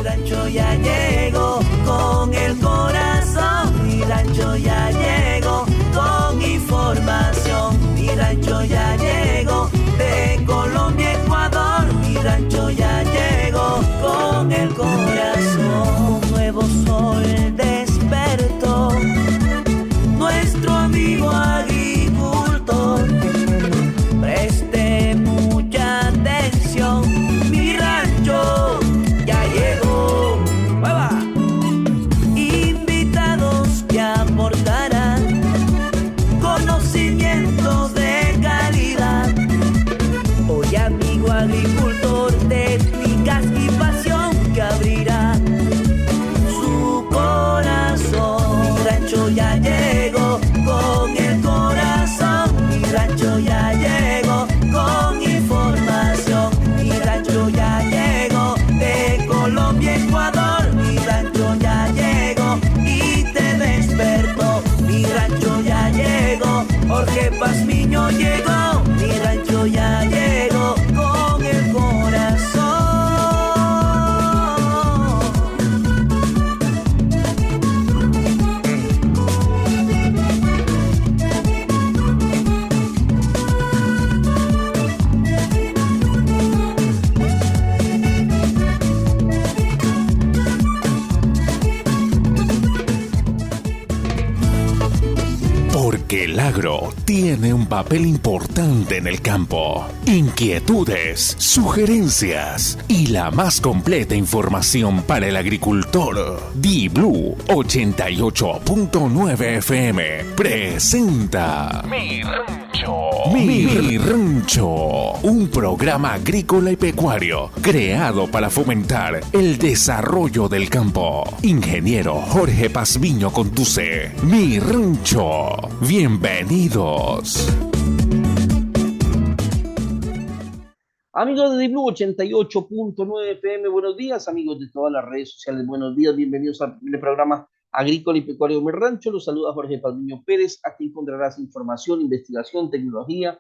rancho ya llegó con el corazón. Mi rancho ya llegó con información. Mi rancho ya llegó de Colombia, Ecuador. Mi rancho ya llegó con el corazón. Un nuevo sol despertó nuestro amigo agricultor. Preste mucha atención, mi rancho ya llegó. ¡Mueva! Invitados que aportarán conocimientos de calidad. Hoy amigo agricultor, técnicas y pasión que abrirá su corazón. Mi rancho ya llegó con el corazón. Mi rancho ya llegó con información. Mi rancho ya llegó de Colombia, Ecuador. Mi rancho ya llegó y te despertó. Mi rancho ya llegó, Jorge Pazmiño llegó. Mi rancho ya llegó con el corazón. Porque el agro tiene un papel importante en el campo. Inquietudes, sugerencias y la más completa información para el agricultor. Di-Blue 88.9 FM presenta Mi Rancho. Mi Rancho, un programa agrícola y pecuario creado para fomentar el desarrollo del campo. Ingeniero Jorge Pazmiño conduce Mi Rancho. Bienvenidos. Amigos de Di-Blue 88.9 FM, buenos días. Amigos de todas las redes sociales, buenos días. Bienvenidos al programa agrícola y pecuario Mi Rancho. Los saluda Jorge Pazmiño Pérez. Aquí encontrarás información, investigación, tecnología.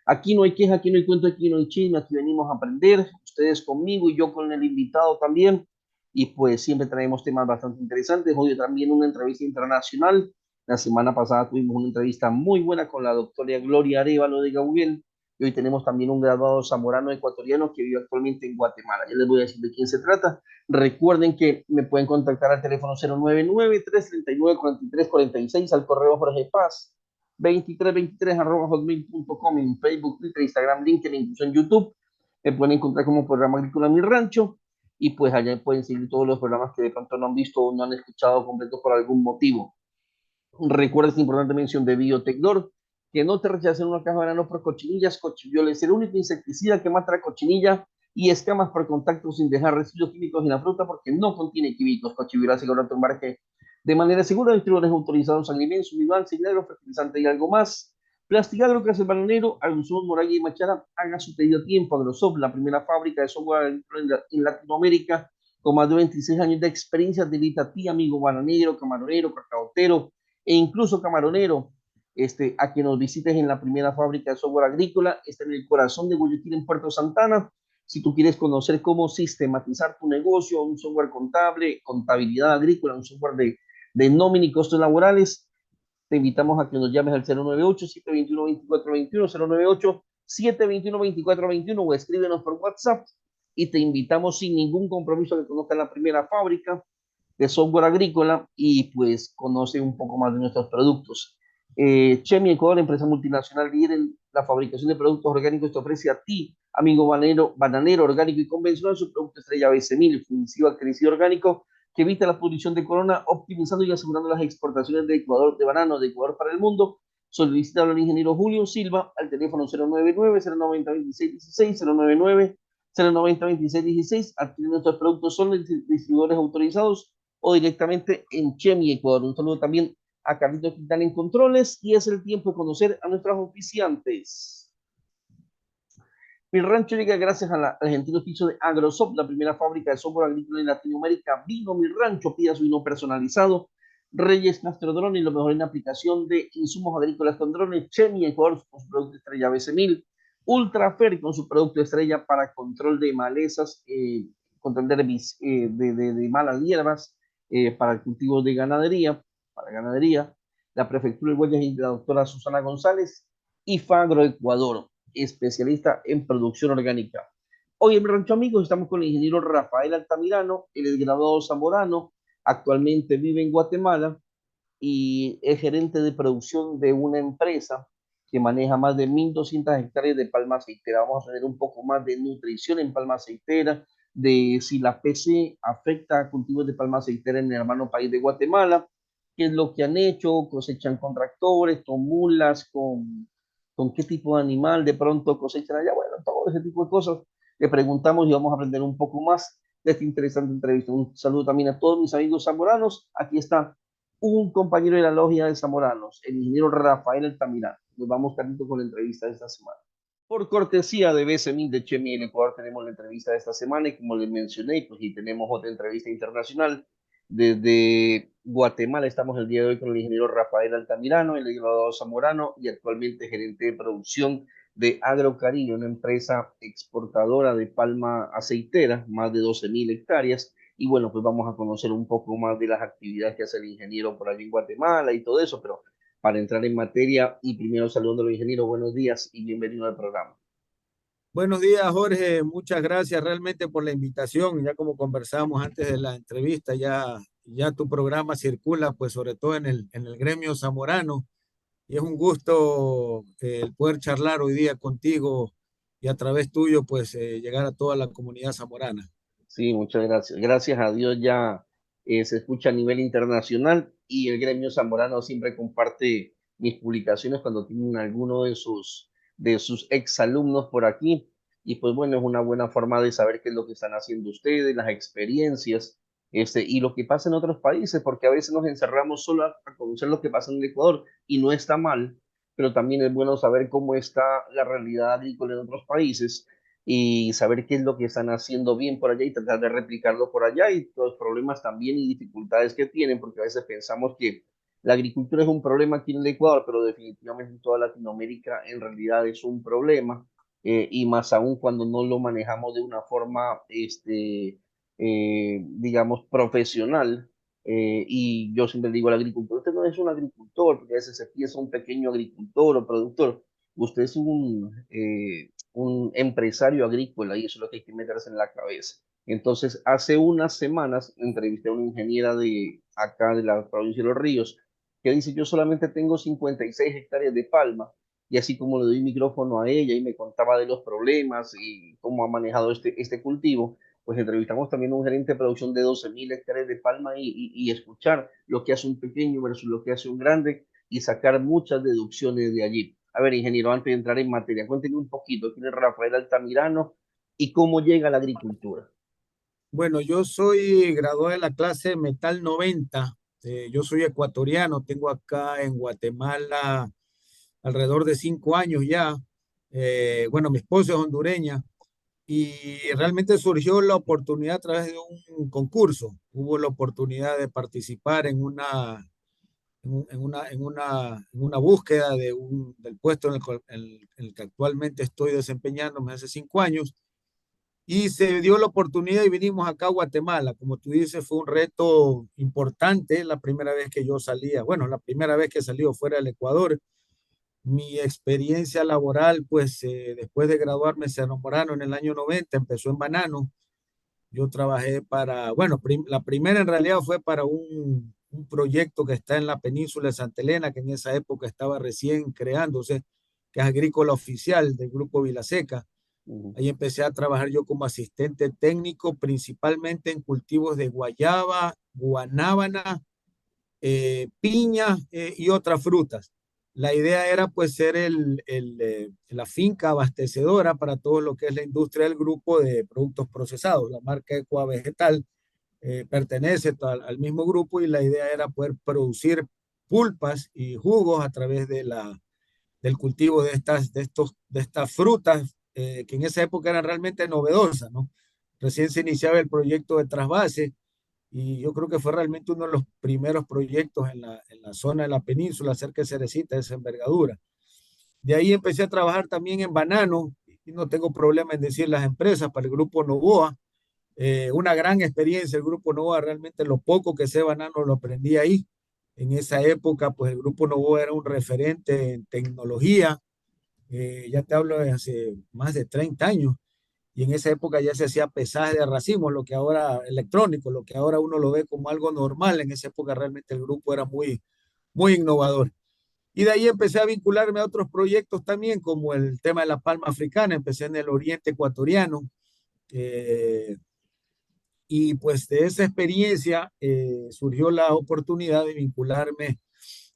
Aquí no hay queja, aquí no hay cuento, aquí no hay chisme. Aquí venimos a aprender, ustedes conmigo y yo con el invitado también. Y pues siempre traemos temas bastante interesantes. Hoy también una entrevista internacional. La semana pasada tuvimos una entrevista muy buena con la doctora Gloria Arévalo de Gabriel. Y hoy tenemos también un graduado zamorano ecuatoriano que vive actualmente en Guatemala. Ya les voy a decir de quién se trata. Recuerden que me pueden contactar al teléfono 099-339-4346, al correo Jorge Paz 2323@hotmail.com, en Facebook, Twitter, Instagram, LinkedIn, incluso en YouTube. Me pueden encontrar como Programa Agrícola Mi Rancho. Y pues allá pueden seguir todos los programas que de pronto no han visto o no han escuchado completos por algún motivo. Recuerda esta importante mención de Biotecnor, que no te rechacen una caja de veneno por cochinillas. Cochiviol es el único insecticida que mata la cochinilla y escamas por contacto sin dejar residuos químicos en la fruta porque no contiene químicos. Cochiviol asegura tu embarque de manera segura. Distribuidores autorizados Alimentos, Univán, Negro, fertilizante y algo más. Plastigagro, Casa El Bananero, Aluzón, Moraga y Machara. Haga su pedido a tiempo. Agrosoft, la primera fábrica de software en Latinoamérica, con más de 26 años de experiencia. Te invita a ti, amigo bananero, camaronero, cacaotero e incluso camaronero, a que nos visites en la primera fábrica de software agrícola. Está en el corazón de Guayaquil, en Puerto Santana. Si tú quieres conocer cómo sistematizar tu negocio, un software contable, contabilidad agrícola, un software de nómina y costos laborales, te invitamos a que nos llames al 098-721-2421, 098-721-2421, o escríbenos por WhatsApp y te invitamos sin ningún compromiso a que conozcas la primera fábrica de software agrícola y pues conoce un poco más de nuestros productos. Chemi Ecuador, empresa multinacional líder en la fabricación de productos orgánicos, te ofrece a ti, amigo bananero orgánico y convencional, su producto estrella BC1000, fungicida crecido orgánico que evita la pudrición de corona, optimizando y asegurando las exportaciones de Ecuador de banano de Ecuador para el mundo. Solicítalo al ingeniero Julio Silva al teléfono 099-090-2616, 099-090-2616. Adquirir nuestros productos son distribuidores autorizados o directamente en Chemi Ecuador. Un saludo también a Carlitos Quintana en controles, y es el tiempo de conocer a nuestros oficiantes. Mi Rancho llega gracias al argentino oficio de Agrosoft, la primera fábrica de software agrícola en Latinoamérica. Vino Mi Rancho, pida su vino personalizado. Reyes Castro Drone, y lo mejor en aplicación de insumos agrícolas con drones. Chemi Ecuador con su producto estrella BC1000. Ultrafer con su producto estrella para control de malezas, contra el de malas hierbas para el cultivo de ganadería, para ganadería, la Prefectura de Huellas y la doctora Susana González, y Fagro Ecuador, especialista en producción orgánica. Hoy en Rancho Amigos estamos con el ingeniero Rafael Altamirano, él es graduado zamorano, actualmente vive en Guatemala y es gerente de producción de una empresa que maneja más de 1.200 hectáreas de palma aceitera. Vamos a tener un poco más de nutrición en palma aceitera, de si la PC afecta a cultivos de palma aceitera en el hermano país de Guatemala, qué es lo que han hecho, cosechan con tractores, con mulas, con qué tipo de animal de pronto cosechan allá, bueno, todo ese tipo de cosas. Le preguntamos y vamos a aprender un poco más de esta interesante entrevista. Un saludo también a todos mis amigos zamoranos. Aquí está un compañero de la logia de zamoranos, el ingeniero Rafael Altamirano. Nos vamos, Carlito, con la entrevista de esta semana. Por cortesía de BSMI de Chemi en Ecuador tenemos la entrevista de esta semana y como les mencioné, pues y tenemos otra entrevista internacional. Desde Guatemala estamos el día de hoy con el ingeniero Rafael Altamirano, el graduado zamorano y actualmente gerente de producción de Agrocaribe, una empresa exportadora de palma aceitera, más de 12.000 hectáreas. Y bueno, pues vamos a conocer un poco más de las actividades que hace el ingeniero por allí en Guatemala y todo eso, pero para entrar en materia y primero saludando al ingeniero, buenos días y bienvenido al programa. Buenos días, Jorge. Muchas gracias realmente por la invitación. Ya como conversamos antes de la entrevista, ya tu programa circula, pues sobre todo en el gremio zamorano. Y es un gusto el poder charlar hoy día contigo y a través tuyo, pues llegar a toda la comunidad zamorana. Sí, muchas gracias. Gracias a Dios ya se escucha a nivel internacional y el gremio zamorano siempre comparte mis publicaciones cuando tienen alguno de sus exalumnos por aquí. Y pues bueno, es una buena forma de saber qué es lo que están haciendo ustedes, las experiencias, y lo que pasa en otros países, porque a veces nos encerramos solo a conocer lo que pasa en el Ecuador y no está mal, pero también es bueno saber cómo está la realidad agrícola en otros países y saber qué es lo que están haciendo bien por allá y tratar de replicarlo por allá y los problemas también y dificultades que tienen, porque a veces pensamos que la agricultura es un problema aquí en el Ecuador, pero definitivamente en toda Latinoamérica en realidad es un problema, y más aún cuando no lo manejamos de una forma, digamos, profesional. Y yo siempre digo al agricultor, usted no es un agricultor, porque a veces se piensa un pequeño agricultor o productor, usted es un empresario agrícola y eso es lo que hay que meterse en la cabeza. Entonces, hace unas semanas entrevisté a una ingeniera de acá de la provincia de Los Ríos que dice, yo solamente tengo 56 hectáreas de palma y así como le doy micrófono a ella y me contaba de los problemas y cómo ha manejado este cultivo, pues entrevistamos también a un gerente de producción de 12.000 hectáreas de palma y escuchar lo que hace un pequeño versus lo que hace un grande y sacar muchas deducciones de allí. A ver, ingeniero, antes de entrar en materia, cuénteme un poquito quién es Rafael Altamirano y cómo llega a la agricultura. Bueno, yo soy graduado de la clase Metal 90. Yo soy ecuatoriano, tengo acá en Guatemala alrededor de 5 años ya. Bueno, mi esposa es hondureña y realmente surgió la oportunidad a través de un concurso. Hubo la oportunidad de participar en una búsqueda del puesto en el que actualmente estoy desempeñándome hace 5 años. Y se dio la oportunidad y vinimos acá a Guatemala. Como tú dices, fue un reto importante la primera vez que yo salía. Bueno, la primera vez que salí fuera del Ecuador. Mi experiencia laboral, pues después de graduarme en Cerro Morano en el año 90, empezó en Banano. Yo trabajé para, bueno, la primera en realidad fue para un proyecto que está en la península de Santa Elena, que en esa época estaba recién creándose, que es Agrícola Oficial del Grupo Vilaseca. Ahí empecé a trabajar yo como asistente técnico, principalmente en cultivos de guayaba, guanábana, piña y otras frutas. La idea era pues ser la finca abastecedora para todo lo que es la industria del grupo de productos procesados. La marca Equa Vegetal pertenece al mismo grupo y la idea era poder producir pulpas y jugos a través del cultivo de estas frutas que en esa época eran realmente novedosas, ¿no? Recién se iniciaba el proyecto de trasvase y yo creo que fue realmente uno de los primeros proyectos en la zona de la península, cerca de Cerecita, de esa envergadura. De ahí empecé a trabajar también en banano, y no tengo problema en decir las empresas, para el grupo Novoa, Una gran experiencia el Grupo Novoa, realmente lo poco que sé banano lo aprendí ahí. En esa época, pues el Grupo Novoa era un referente en tecnología, ya te hablo de hace más de 30 años, y en esa época ya se hacía pesaje de racimos, lo que ahora electrónico, lo que ahora uno lo ve como algo normal. En esa época realmente el grupo era muy innovador. Y de ahí empecé a vincularme a otros proyectos también, como el tema de la palma africana. Empecé en el oriente ecuatoriano, eh, y pues de esa experiencia surgió la oportunidad de vincularme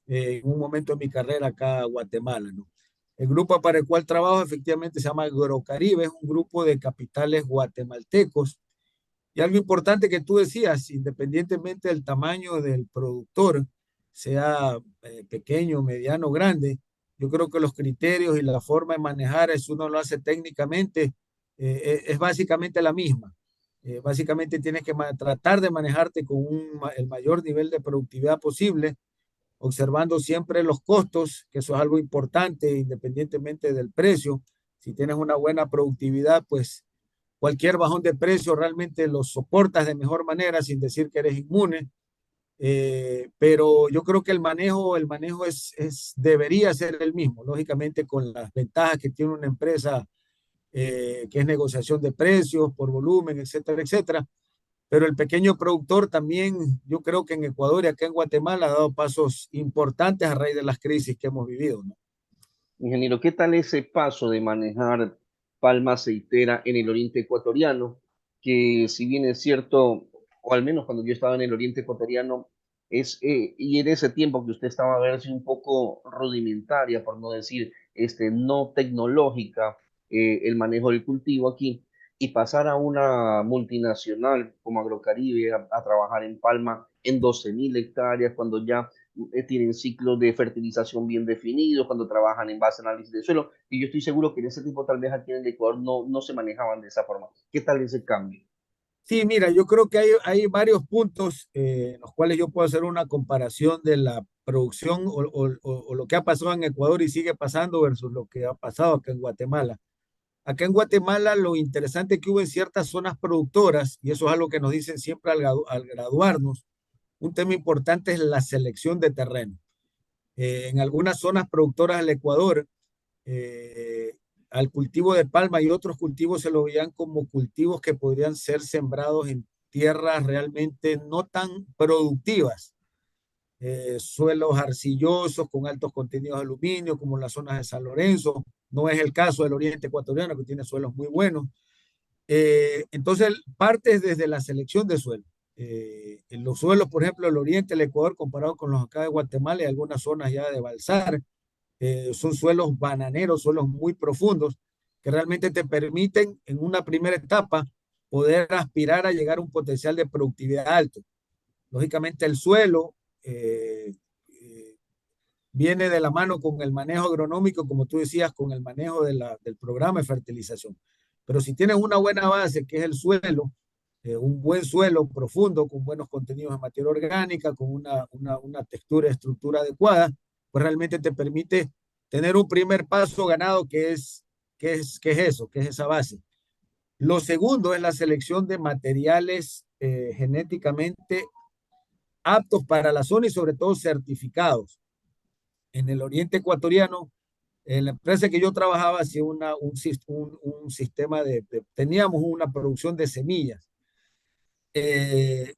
en un momento de mi carrera acá a Guatemala, ¿no? El grupo para el cual trabajo efectivamente se llama Agrocaribe, es un grupo de capitales guatemaltecos. Y algo importante que tú decías, independientemente del tamaño del productor, sea pequeño, mediano, grande, yo creo que los criterios y la forma de manejar, eso uno lo hace técnicamente, es básicamente la misma. Básicamente tienes que tratar de manejarte con el mayor nivel de productividad posible, observando siempre los costos, que eso es algo importante independientemente del precio. Si tienes una buena productividad, pues cualquier bajón de precio realmente lo soportas de mejor manera, sin decir que eres inmune. Pero yo creo que el manejo debería ser el mismo, lógicamente con las ventajas que tiene una empresa, que es negociación de precios por volumen, etcétera, etcétera. Pero el pequeño productor también, yo creo que en Ecuador y acá en Guatemala ha dado pasos importantes a raíz de las crisis que hemos vivido, ¿no? Ingeniero, ¿qué tal ese paso de manejar palma aceitera en el oriente ecuatoriano? Que si bien es cierto, o al menos cuando yo estaba en el oriente ecuatoriano, y en ese tiempo que usted estaba a verse un poco rudimentaria, por no decir no tecnológica, el manejo del cultivo aquí, y pasar a una multinacional como Agrocaribe a trabajar en palma en 12.000 hectáreas, cuando ya tienen ciclos de fertilización bien definidos, cuando trabajan en base a análisis de suelo, y yo estoy seguro que en ese tiempo tal vez aquí en el Ecuador no se manejaban de esa forma. ¿Qué tal ese cambio? Sí, mira, yo creo que hay varios puntos en los cuales yo puedo hacer una comparación de la producción o lo que ha pasado en Ecuador y sigue pasando versus lo que ha pasado acá en Guatemala. Acá en Guatemala lo interesante que hubo en ciertas zonas productoras, y eso es algo que nos dicen siempre al graduarnos, un tema importante es la selección de terreno. En algunas zonas productoras del Ecuador, eh, al cultivo de palma y otros cultivos se lo veían como cultivos que podrían ser sembrados en tierras realmente no tan productivas, suelos arcillosos con altos contenidos de aluminio, como las zonas de San Lorenzo. No es el caso del oriente ecuatoriano, que tiene suelos muy buenos. Entonces, parte desde la selección de suelo. En los suelos, por ejemplo, el oriente del Ecuador, comparado con los acá de Guatemala y algunas zonas ya de Balsar, son suelos bananeros, suelos muy profundos, que realmente te permiten en una primera etapa poder aspirar a llegar a un potencial de productividad alto. Lógicamente el suelo viene de la mano con el manejo agronómico, como tú decías, con el manejo del programa de fertilización. Pero si tienes una buena base, que es el suelo, un buen suelo profundo, con buenos contenidos de materia orgánica, con una textura y estructura adecuada, pues realmente te permite tener un primer paso ganado que es eso, que es esa base. Lo segundo es la selección de materiales genéticamente aptos para la zona y sobre todo certificados. En el oriente ecuatoriano, en la empresa que yo trabajaba, hacía un sistema teníamos una producción de semillas,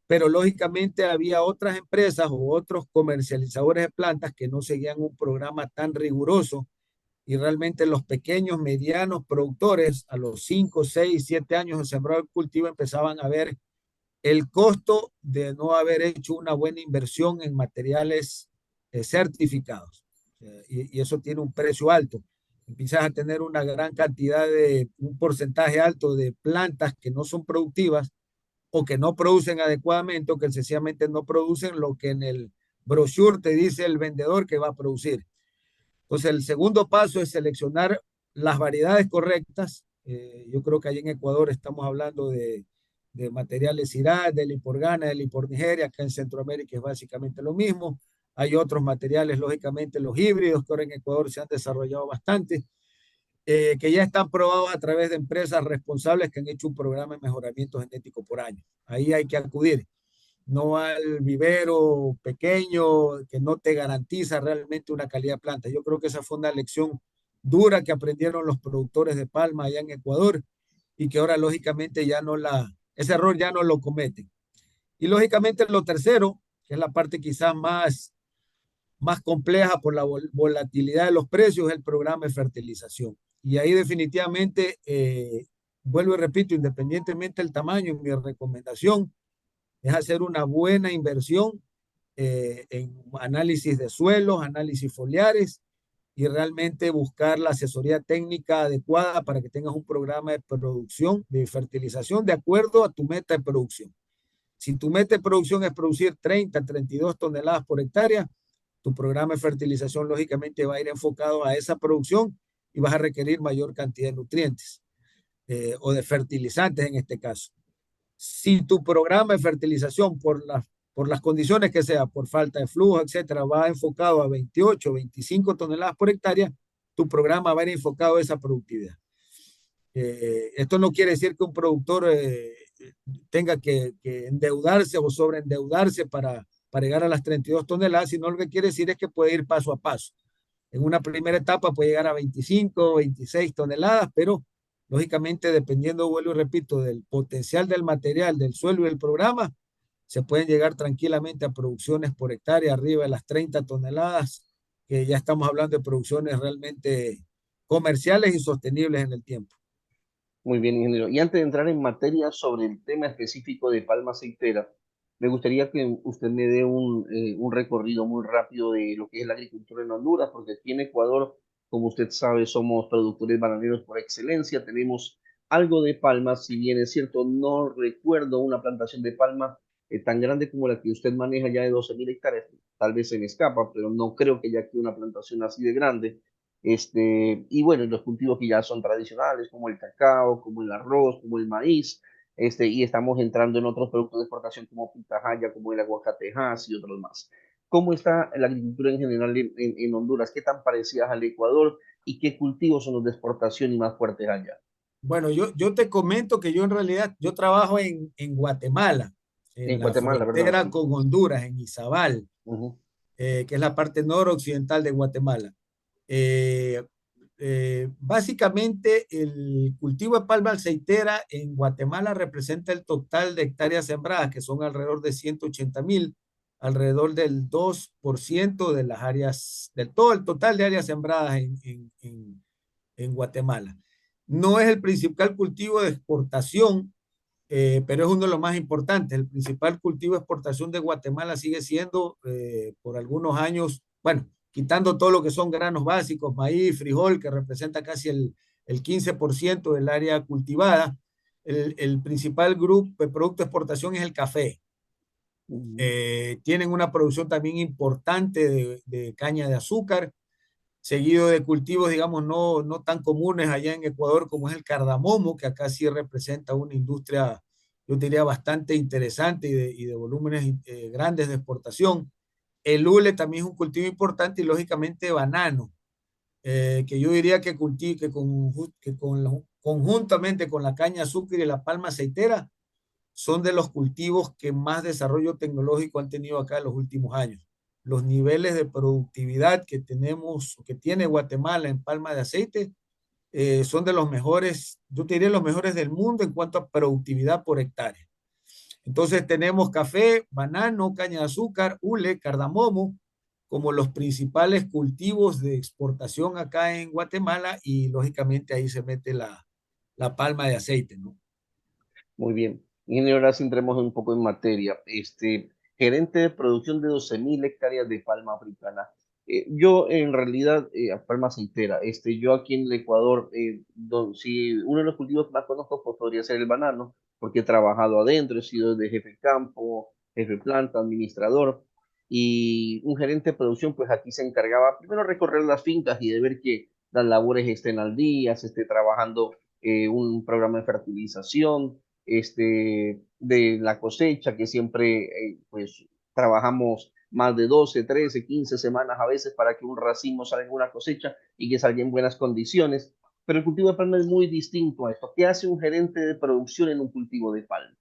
pero lógicamente había otras empresas o otros comercializadores de plantas que no seguían un programa tan riguroso, y realmente los pequeños, medianos productores a los 5, 6, 7 años de sembrar el cultivo empezaban a ver el costo de no haber hecho una buena inversión en materiales certificados. Y eso tiene un precio alto. Empiezas a tener una gran cantidad un porcentaje alto de plantas que no son productivas o que no producen adecuadamente o que sencillamente no producen lo que en el brochure te dice el vendedor que va a producir. Entonces, el segundo paso es seleccionar las variedades correctas. Yo creo que allí en Ecuador estamos hablando de materiales IRA, de Liporgana, de Lipornigeria. Acá en Centroamérica es básicamente lo mismo. Hay otros materiales, lógicamente los híbridos, que ahora en Ecuador se han desarrollado bastante. que ya están probados a través de empresas responsables que han hecho un programa de mejoramiento genético por año. Ahí hay que acudir, no al vivero pequeño que no te garantiza realmente una calidad de planta. Yo creo que esa fue una lección dura que aprendieron los productores de palma allá en Ecuador y que ahora lógicamente ese error ya no lo cometen. Y lógicamente lo tercero, que es la parte quizás más compleja por la volatilidad de los precios, es el programa de fertilización. Y ahí definitivamente, vuelvo y repito, independientemente del tamaño, mi recomendación es hacer una buena inversión en análisis de suelos, análisis foliares y realmente buscar la asesoría técnica adecuada para que tengas un programa de producción, de fertilización, de acuerdo a tu meta de producción. Si tu meta de producción es producir 30, 32 toneladas por hectárea, tu programa de fertilización lógicamente va a ir enfocado a esa producción y vas a requerir mayor cantidad de nutrientes o de fertilizantes en este caso. Si tu programa de fertilización por las condiciones que sea, por falta de flujo, etcétera, va enfocado a 28, 25 toneladas por hectárea, tu programa va a ir enfocado a esa productividad. Esto no quiere decir que un productor tenga que endeudarse o sobreendeudarse para llegar a las 32 toneladas, sino lo que quiere decir es que puede ir paso a paso. En una primera etapa puede llegar a 25, 26 toneladas, pero lógicamente dependiendo, vuelvo y repito, del potencial del material, del suelo y del programa, se pueden llegar tranquilamente a producciones por hectárea arriba de las 30 toneladas, que ya estamos hablando de producciones realmente comerciales y sostenibles en el tiempo. Muy bien, ingeniero. Y antes de entrar en materia sobre el tema específico de palma aceitera, me gustaría que usted me dé un recorrido muy rápido de lo que es la agricultura en Honduras, porque aquí en Ecuador, como usted sabe, somos productores bananeros por excelencia. Tenemos algo de palma, si bien es cierto, no recuerdo una plantación de palma tan grande como la que usted maneja ya de 12.000 hectáreas. Tal vez se me escapa, pero no creo que haya aquí una plantación así de grande. Y bueno, los cultivos que ya son tradicionales, como el cacao, como el arroz, como el maíz, y estamos entrando en otros productos de exportación como pitahaya, como el aguacatejas y otros más. ¿Cómo está la agricultura en general en Honduras? ¿Qué tan parecidas al Ecuador y qué cultivos son los de exportación y más fuertes allá? Bueno, yo te comento que yo en realidad, yo trabajo en Guatemala, en En la Guatemala, ¿verdad? frontera Sí. con Honduras, en Izabal, Ujú. que es la parte noroccidental de Guatemala. Eh, Básicamente, el cultivo de palma aceitera en Guatemala representa el total de hectáreas sembradas, que son alrededor de 180.000, alrededor del 2% de las áreas, del todo el total de áreas sembradas en Guatemala. No es el principal cultivo de exportación, pero es uno de los más importantes. El principal cultivo de exportación de Guatemala sigue siendo por algunos años, bueno, quitando todo lo que son granos básicos, maíz, frijol, que representa casi el 15% del área cultivada. El principal grupo de producto de exportación es el café. Ujú. Tienen una producción también importante de caña de azúcar, seguido de cultivos, digamos, no tan comunes allá en Ecuador como es el cardamomo, que acá sí representa una industria, yo diría, bastante interesante y de volúmenes grandes de exportación. El hule también es un cultivo importante y lógicamente banano, que yo diría que conjuntamente con la caña de azúcar y la palma aceitera son de los cultivos que más desarrollo tecnológico han tenido acá en los últimos años. Los niveles de productividad que tenemos, que tiene Guatemala en palma de aceite, son de los mejores, yo te diría los mejores del mundo en cuanto a productividad por hectárea. Entonces tenemos café, banano, caña de azúcar, hule, cardamomo, como los principales cultivos de exportación acá en Guatemala y lógicamente ahí se mete la palma de aceite, ¿no? Muy bien. Ingeniero, ahora sí entremos un poco en materia. Gerente de producción de 12.000 hectáreas de palma africana. Yo, en realidad, palma aceitera, yo aquí en el Ecuador, si uno de los cultivos que más conozco pues, podría ser el banano, porque he trabajado adentro, he sido de jefe campo, jefe planta, administrador, y un gerente de producción, pues aquí se encargaba primero de recorrer las fincas y de ver que las labores estén al día, se esté trabajando un programa de fertilización, de la cosecha, que siempre pues trabajamos más de 12 13 15 semanas a veces para que un racimo salga en una cosecha y que salga en buenas condiciones. pero el cultivo de palma es muy distinto a esto. ¿Qué hace un gerente de producción en un cultivo de palma?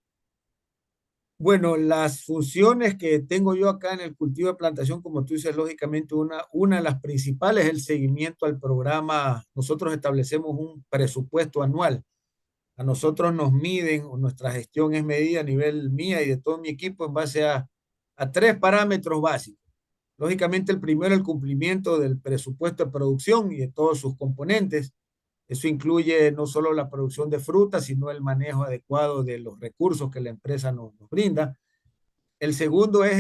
Bueno, las funciones que tengo yo acá en el cultivo de plantación, como tú dices, lógicamente una de las principales es el seguimiento al programa. Nosotros establecemos un presupuesto anual. A nosotros nos miden, o nuestra gestión es medida a nivel mía y de todo mi equipo en base a tres parámetros básicos. Lógicamente, el primero, el cumplimiento del presupuesto de producción y de todos sus componentes. Eso incluye no solo la producción de frutas, sino el manejo adecuado de los recursos que la empresa nos brinda. El segundo es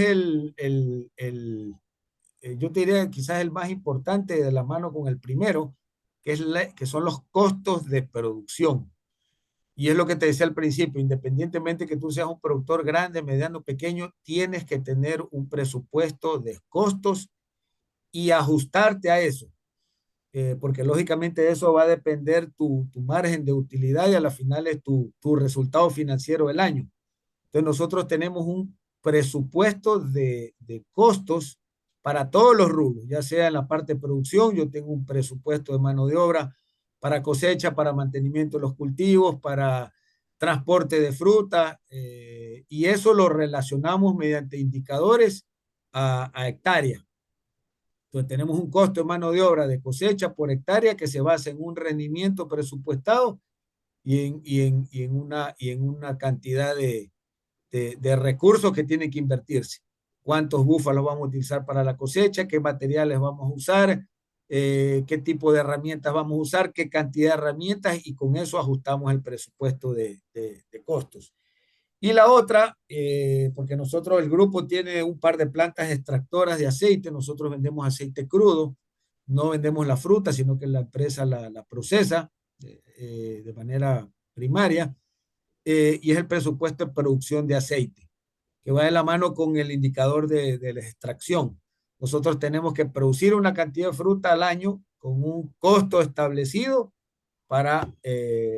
yo te diría quizás el más importante de la mano con el primero, que son los costos de producción. Y es lo que te decía al principio, independientemente que tú seas un productor grande, mediano, pequeño, tienes que tener un presupuesto de costos y ajustarte a eso, porque lógicamente de eso va a depender tu margen de utilidad y a la final es tu resultado financiero del año. Entonces nosotros tenemos un presupuesto de costos para todos los rubros, ya sea en la parte de producción, yo tengo un presupuesto de mano de obra para cosecha, para mantenimiento de los cultivos, para transporte de fruta, y eso lo relacionamos mediante indicadores a hectárea. Entonces tenemos un costo de mano de obra de cosecha por hectárea que se basa en un rendimiento presupuestado y en una cantidad de recursos que tienen que invertirse. ¿Cuántos búfalos vamos a utilizar para la cosecha? ¿Qué materiales vamos a usar? ¿Qué tipo de herramientas vamos a usar? ¿Qué cantidad de herramientas? Y con eso ajustamos el presupuesto de costos. Y la otra, porque nosotros, el grupo tiene un par de plantas extractoras de aceite, nosotros vendemos aceite crudo, no vendemos la fruta, sino que la empresa la procesa de manera primaria, y es el presupuesto de producción de aceite, que va de la mano con el indicador de la extracción. Nosotros tenemos que producir una cantidad de fruta al año con un costo establecido para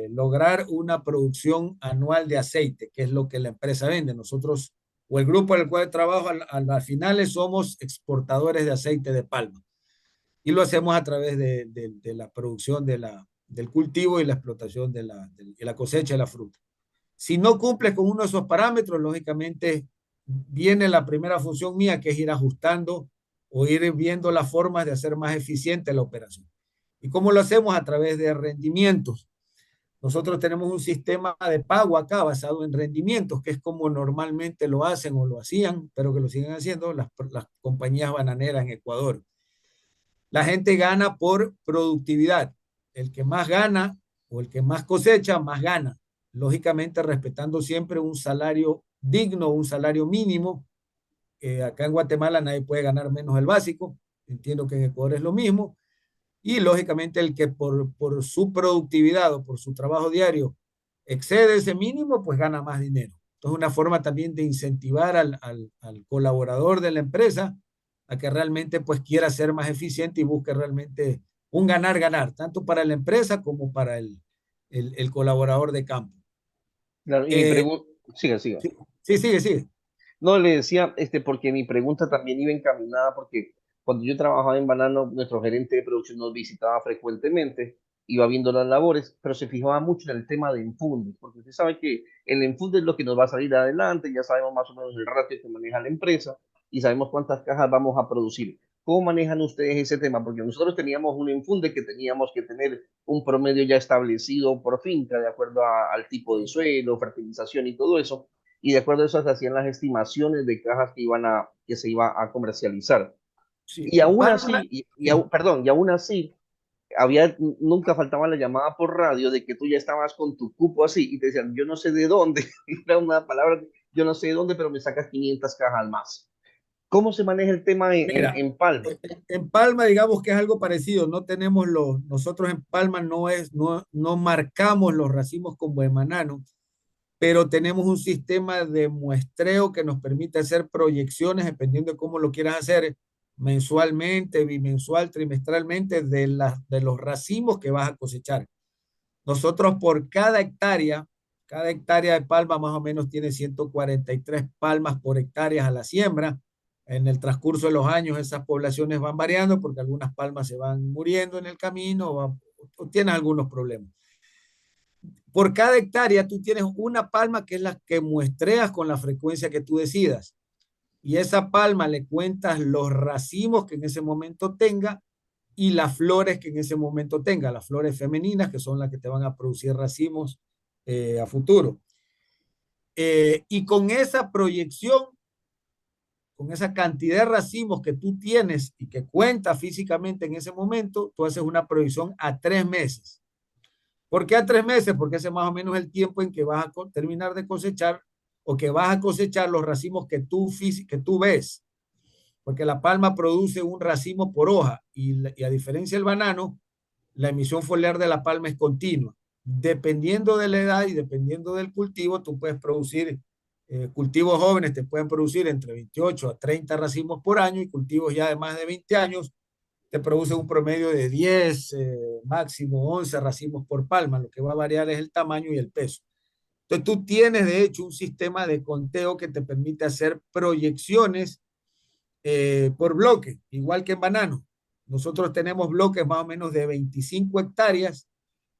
lograr una producción anual de aceite, que es lo que la empresa vende. Nosotros, o el grupo en el cual trabajo, al finales somos exportadores de aceite de palma. Y lo hacemos a través de la producción del cultivo y la explotación de la cosecha de la fruta. Si no cumples con uno de esos parámetros, lógicamente viene la primera función mía, que es ir ajustando o ir viendo las formas de hacer más eficiente la operación. ¿Y cómo lo hacemos? A través de rendimientos. Nosotros tenemos un sistema de pago acá basado en rendimientos, que es como normalmente lo hacen o lo hacían, pero que lo siguen haciendo las compañías bananeras en Ecuador. La gente gana por productividad. El que más gana o el que más cosecha, más gana. Lógicamente respetando siempre un salario digno, un salario mínimo. Acá en Guatemala nadie puede ganar menos del básico. Entiendo que en Ecuador es lo mismo. Y lógicamente el que por su productividad o por su trabajo diario excede ese mínimo, pues gana más dinero. Entonces, una forma también de incentivar al colaborador de la empresa a que realmente pues quiera ser más eficiente y busque realmente un ganar-ganar, tanto para la empresa como para el colaborador de campo. Claro, y mi Eh, pregunta, siga, siga. sí, sí, sigue, sigue. No, le decía, porque mi pregunta también iba encaminada, porque cuando yo trabajaba en Banano, nuestro gerente de producción nos visitaba frecuentemente, iba viendo las labores, pero se fijaba mucho en el tema de enfundes, porque usted sabe que el enfunde es lo que nos va a salir adelante, ya sabemos más o menos el ratio que maneja la empresa y sabemos cuántas cajas vamos a producir. ¿Cómo manejan ustedes ese tema? Porque nosotros teníamos un enfunde que teníamos que tener un promedio ya establecido por finca, de acuerdo al tipo de suelo, fertilización y todo eso, y de acuerdo a eso se hacían las estimaciones de cajas que se iba a comercializar. Sí, Y en aún Palma, así, sí. perdón, y aún así, nunca faltaba la llamada por radio de que tú ya estabas con tu cupo así y te decían, yo no sé de dónde, era una palabra, yo no sé de dónde, pero me sacas 500 cajas más. ¿Cómo se maneja el tema Mira, en Palma? en Palma, digamos que es algo parecido. No tenemos nosotros en Palma no marcamos los racimos como de banano, pero tenemos un sistema de muestreo que nos permite hacer proyecciones, dependiendo de cómo lo quieras hacer, mensualmente, bimensual, trimestralmente, de los racimos que vas a cosechar. Nosotros por cada hectárea de palma más o menos tiene 143 palmas por hectárea a la siembra. En el transcurso de los años esas poblaciones van variando porque algunas palmas se van muriendo en el camino, o tienes algunos problemas. Por cada hectárea tú tienes una palma que es la que muestreas con la frecuencia que tú decidas. Y esa palma le cuentas los racimos que en ese momento tenga y las flores que en ese momento tenga, las flores femeninas que son las que te van a producir racimos a futuro. Y con esa proyección, con esa cantidad de racimos que tú tienes y que cuentas físicamente en ese momento, tú haces una proyección a 3 meses. ¿Por qué a 3 meses? Porque ese es más o menos el tiempo en que vas a terminar de cosechar o que vas a cosechar los racimos que tú ves. Porque la palma produce un racimo por hoja y a diferencia del banano, la emisión foliar de la palma es continua. Dependiendo de la edad y dependiendo del cultivo, tú puedes producir, cultivos jóvenes te pueden producir entre 28 a 30 racimos por año y cultivos ya de más de 20 años te producen un promedio de 10, máximo 11 racimos por palma. Lo que va a variar es el tamaño y el peso. Entonces tú tienes de hecho un sistema de conteo que te permite hacer proyecciones por bloque, igual que en banano. Nosotros tenemos bloques más o menos de 25 hectáreas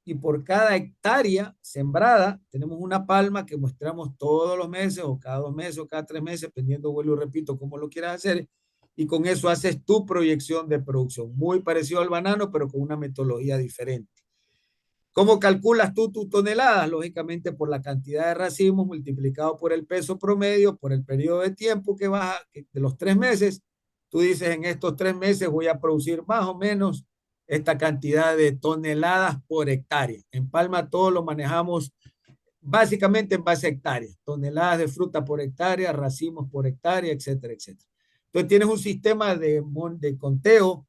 y por cada hectárea sembrada tenemos una palma que mostramos todos los meses o cada 2 meses o cada 3 meses, dependiendo, vuelvo y repito, cómo lo quieras hacer. Y con eso haces tu proyección de producción, muy parecido al banano, pero con una metodología diferente. ¿Cómo calculas tú tus toneladas? Lógicamente por la cantidad de racimos multiplicado por el peso promedio, por el periodo de tiempo que vas de los 3 meses. Tú dices, en estos 3 meses voy a producir más o menos esta cantidad de toneladas por hectárea. En Palma todo lo manejamos básicamente en base a hectáreas, toneladas de fruta por hectárea, racimos por hectárea, etcétera, etcétera. Entonces tienes un sistema de conteo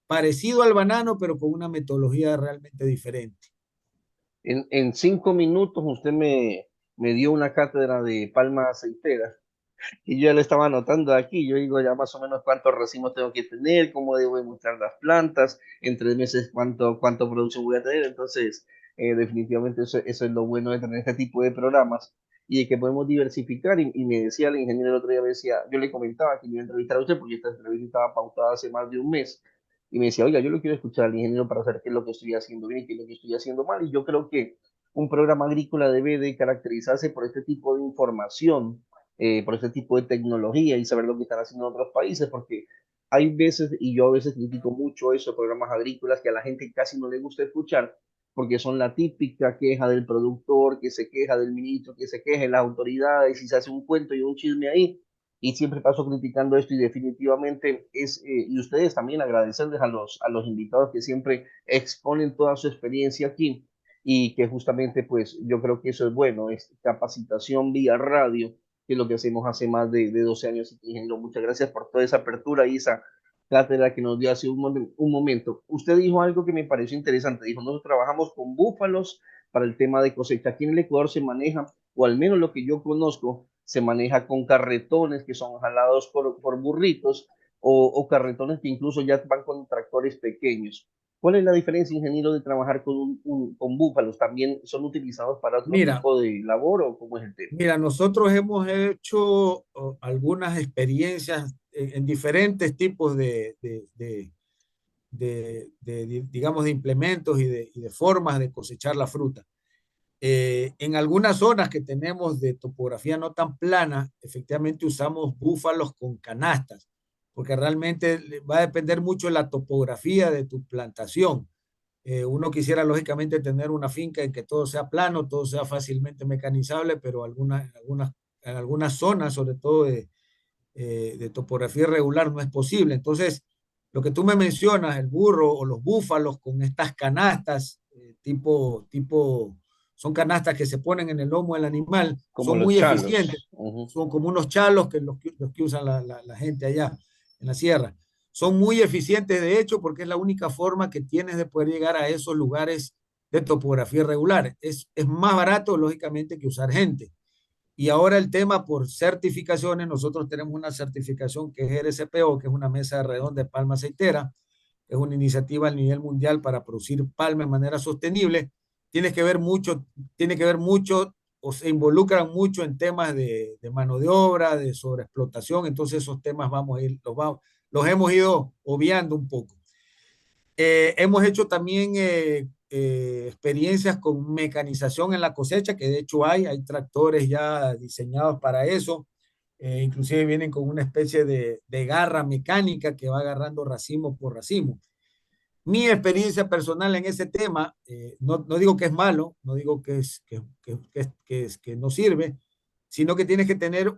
parecido al banano, pero con una metodología realmente diferente. En 5 minutos usted me dio una cátedra de palma aceitera y yo ya le estaba anotando aquí. Yo digo ya más o menos cuántos racimos tengo que tener, cómo debo mostrar las plantas, en 3 meses cuánto producción voy a tener. Entonces, definitivamente eso es lo bueno de tener este tipo de programas y de que podemos diversificar. Y me decía el ingeniero el otro día, me decía, yo le comentaba que me iba a entrevistar a usted porque esta entrevista estaba pautada hace más de un mes. Y me decía, oiga, yo lo quiero escuchar al ingeniero para saber qué es lo que estoy haciendo bien y qué es lo que estoy haciendo mal. Y yo creo que un programa agrícola debe de caracterizarse por este tipo de información, por este tipo de tecnología y saber lo que están haciendo en otros países, porque hay veces, y yo a veces critico mucho eso, programas agrícolas que a la gente casi no le gusta escuchar, porque son la típica queja del productor, que se queja del ministro, que se queja de las autoridades, y se hace un cuento y un chisme ahí, y siempre paso criticando esto, y definitivamente y ustedes también agradecerles a los invitados que siempre exponen toda su experiencia aquí, y que justamente pues yo creo que eso es bueno, es capacitación vía radio, que es lo que hacemos hace más de 12 años. Ingeniero, muchas gracias por toda esa apertura y esa cátedra que nos dio hace un momento. Usted dijo algo que me pareció interesante. Dijo, nosotros trabajamos con búfalos para el tema de cosecha. Aquí en el Ecuador se maneja, o al menos lo que yo conozco, se maneja con carretones que son jalados por burritos o carretones que incluso ya van con tractores pequeños. ¿Cuál es la diferencia, ingeniero, de trabajar con búfalos? ¿También son utilizados para otro Mira, tipo de labor o cómo es el tema? mira, nosotros hemos hecho algunas experiencias en diferentes tipos digamos, de implementos y de formas de cosechar la fruta. En algunas zonas que tenemos de topografía no tan plana, efectivamente usamos búfalos con canastas, porque realmente va a depender mucho de la topografía de tu plantación. Uno quisiera lógicamente tener una finca en que todo sea plano, todo sea fácilmente mecanizable, pero en algunas zonas, sobre todo de topografía irregular, no es posible. Entonces, lo que tú me mencionas, el burro o los búfalos con estas canastas, son canastas que se ponen en el lomo del animal, Como son los muy eficientes, chalos. Ujú. son como unos chalos que los que usan la gente allá en la sierra. Son muy eficientes, de hecho, porque es la única forma que tienes de poder llegar a esos lugares de topografía irregular. Es más barato, lógicamente, que usar gente. Y ahora el tema por certificaciones, nosotros tenemos una certificación que es RSPO, que es una mesa redonda de palma aceitera, es una iniciativa a nivel mundial para producir palma de manera sostenible. Tiene que ver mucho o se involucran mucho en temas de mano de obra, de sobreexplotación, entonces esos temas los hemos ido obviando un poco. Hemos hecho también experiencias con mecanización en la cosecha, que de hecho hay tractores ya diseñados para eso. Inclusive vienen con una especie de garra mecánica que va agarrando racimo por racimo. Mi experiencia personal en ese tema, no digo que es malo, no digo que no sirve, sino que tienes que tener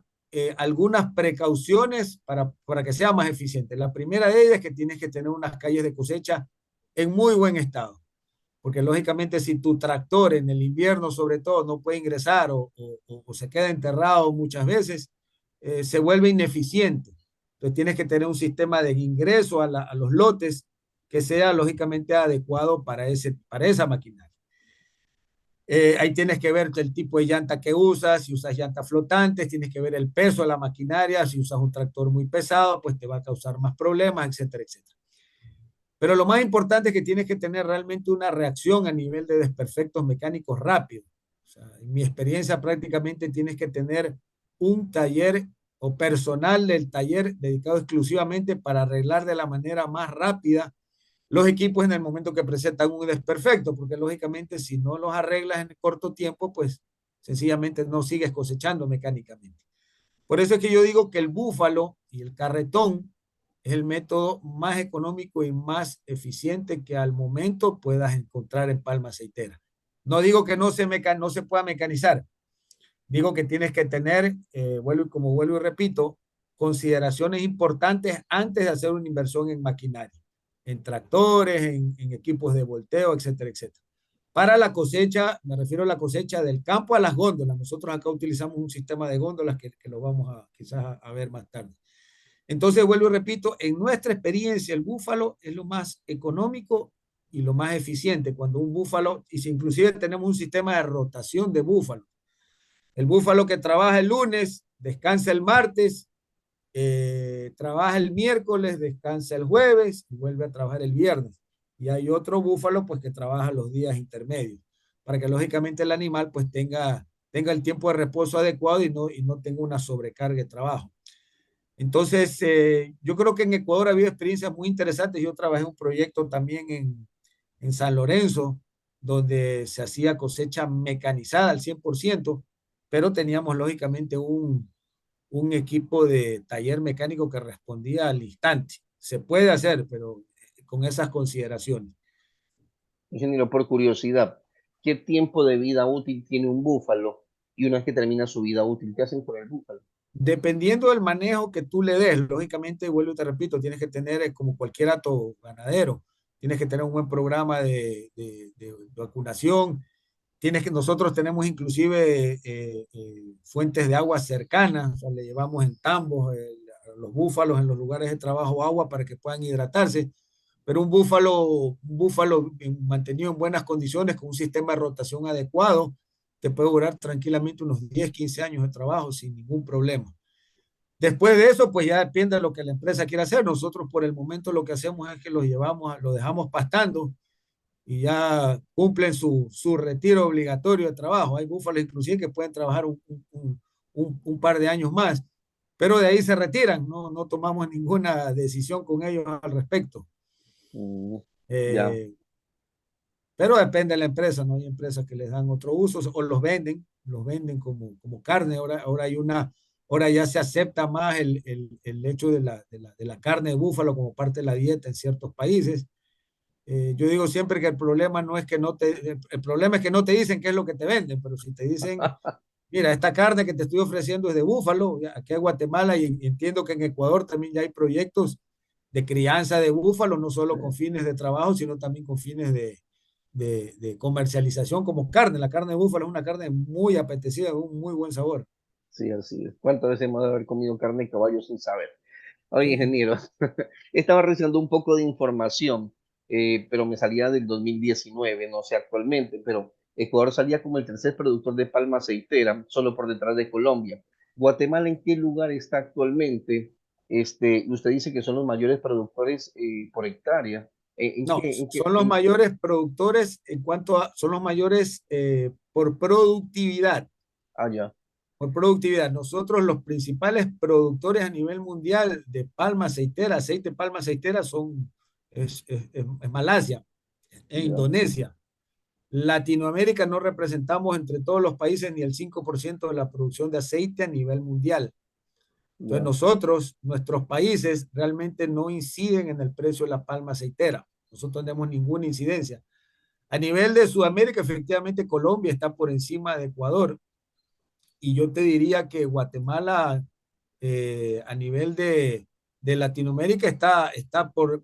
algunas precauciones para que sea más eficiente. La primera de ellas es que tienes que tener unas calles de cosecha en muy buen estado, porque lógicamente si tu tractor en el invierno sobre todo no puede ingresar o se queda enterrado muchas veces, se vuelve ineficiente. Entonces tienes que tener un sistema de ingreso a los lotes que sea lógicamente adecuado para esa maquinaria. Ahí tienes que ver el tipo de llanta que usas, si usas llantas flotantes, tienes que ver el peso de la maquinaria, si usas un tractor muy pesado, pues te va a causar más problemas, etcétera, etcétera. Pero lo más importante es que tienes que tener realmente una reacción a nivel de desperfectos mecánicos rápido. O sea, en mi experiencia prácticamente tienes que tener un taller o personal del taller dedicado exclusivamente para arreglar de la manera más rápida los equipos en el momento que presentan un desperfecto, porque lógicamente si no los arreglas en corto tiempo, pues sencillamente no sigues cosechando mecánicamente. Por eso es que yo digo que el búfalo y el carretón es el método más económico y más eficiente que al momento puedas encontrar en palma aceitera. No digo que no se pueda mecanizar, digo que tienes que tener, como vuelvo y repito, consideraciones importantes antes de hacer una inversión en maquinaria, en tractores, en equipos de volteo, etcétera, etcétera. Para la cosecha, me refiero a la cosecha del campo a las góndolas. Nosotros acá utilizamos un sistema de góndolas que lo vamos a quizás a ver más tarde. Entonces, vuelvo y repito, en nuestra experiencia, el búfalo es lo más económico y lo más eficiente. Cuando un búfalo, y si inclusive tenemos un sistema de rotación de búfalo, el búfalo que trabaja el lunes, descansa el martes, trabaja el miércoles, descansa el jueves y vuelve a trabajar el viernes. Y hay otro búfalo pues que trabaja los días intermedios, para que lógicamente el animal pues tenga el tiempo de reposo adecuado y no tenga una sobrecarga de trabajo. Entonces, yo creo que en Ecuador ha habido experiencias muy interesantes. Yo trabajé en un proyecto también en San Lorenzo, donde se hacía cosecha mecanizada al 100%, pero teníamos lógicamente un equipo de taller mecánico que respondía al instante. Se puede hacer, pero con esas consideraciones. Ingeniero, por curiosidad, ¿qué tiempo de vida útil tiene un búfalo? Y una vez que termina su vida útil, ¿qué hacen con el búfalo? Dependiendo del manejo que tú le des, lógicamente, vuelvo y te repito, tienes que tener, como cualquier hato ganadero, tienes que tener un buen programa de vacunación, nosotros tenemos inclusive fuentes de agua cercanas, o sea, le llevamos en tambos a los búfalos en los lugares de trabajo agua para que puedan hidratarse, pero un búfalo mantenido en buenas condiciones con un sistema de rotación adecuado, te puede durar tranquilamente unos 10, 15 años de trabajo sin ningún problema. Después de eso, pues ya depende de lo que la empresa quiera hacer. Nosotros por el momento lo que hacemos es que los dejamos pastando y ya cumplen su retiro obligatorio de trabajo. Hay búfalos inclusive que pueden trabajar un par de años más, pero de ahí se retiran, no tomamos ninguna decisión con ellos al respecto. Ya, Pero depende de la empresa, ¿no? Hay empresas que les dan otro uso o los venden como carne. Ahora ya se acepta más el hecho de la carne de búfalo como parte de la dieta en ciertos países. Yo digo siempre que el problema no es que el problema es que no te dicen qué es lo que te venden, pero si te dicen, mira, esta carne que te estoy ofreciendo es de búfalo, aquí en Guatemala y entiendo que en Ecuador también ya hay proyectos de crianza de búfalo, no solo con fines de trabajo, sino también con fines de comercialización como carne. La carne de búfalo es una carne muy apetecida, con un muy buen sabor. sí, así es. ¿Cuántas veces hemos de haber comido carne de caballo sin saber? Oye, ingeniero, estaba revisando un poco de información, pero me salía del 2019, no sé actualmente, pero Ecuador salía como el tercer productor de palma aceitera, solo por detrás de Colombia. ¿Guatemala en qué lugar está actualmente? Usted dice que son los mayores productores por hectárea. ¿En No, qué, en qué, son los en- mayores productores son los mayores por productividad. allá? Por productividad. Nosotros los principales productores a nivel mundial de palma aceitera, aceite de palma aceitera es Malasia, e Ya. Indonesia. Latinoamérica no representamos entre todos los países ni el 5% de la producción de aceite a nivel mundial. Entonces Ya. nosotros, nuestros países realmente no inciden en el precio de la palma aceitera. Nosotros no tenemos ninguna incidencia. A nivel de Sudamérica, efectivamente, Colombia está por encima de Ecuador. Y yo te diría que Guatemala, a nivel de Latinoamérica, está por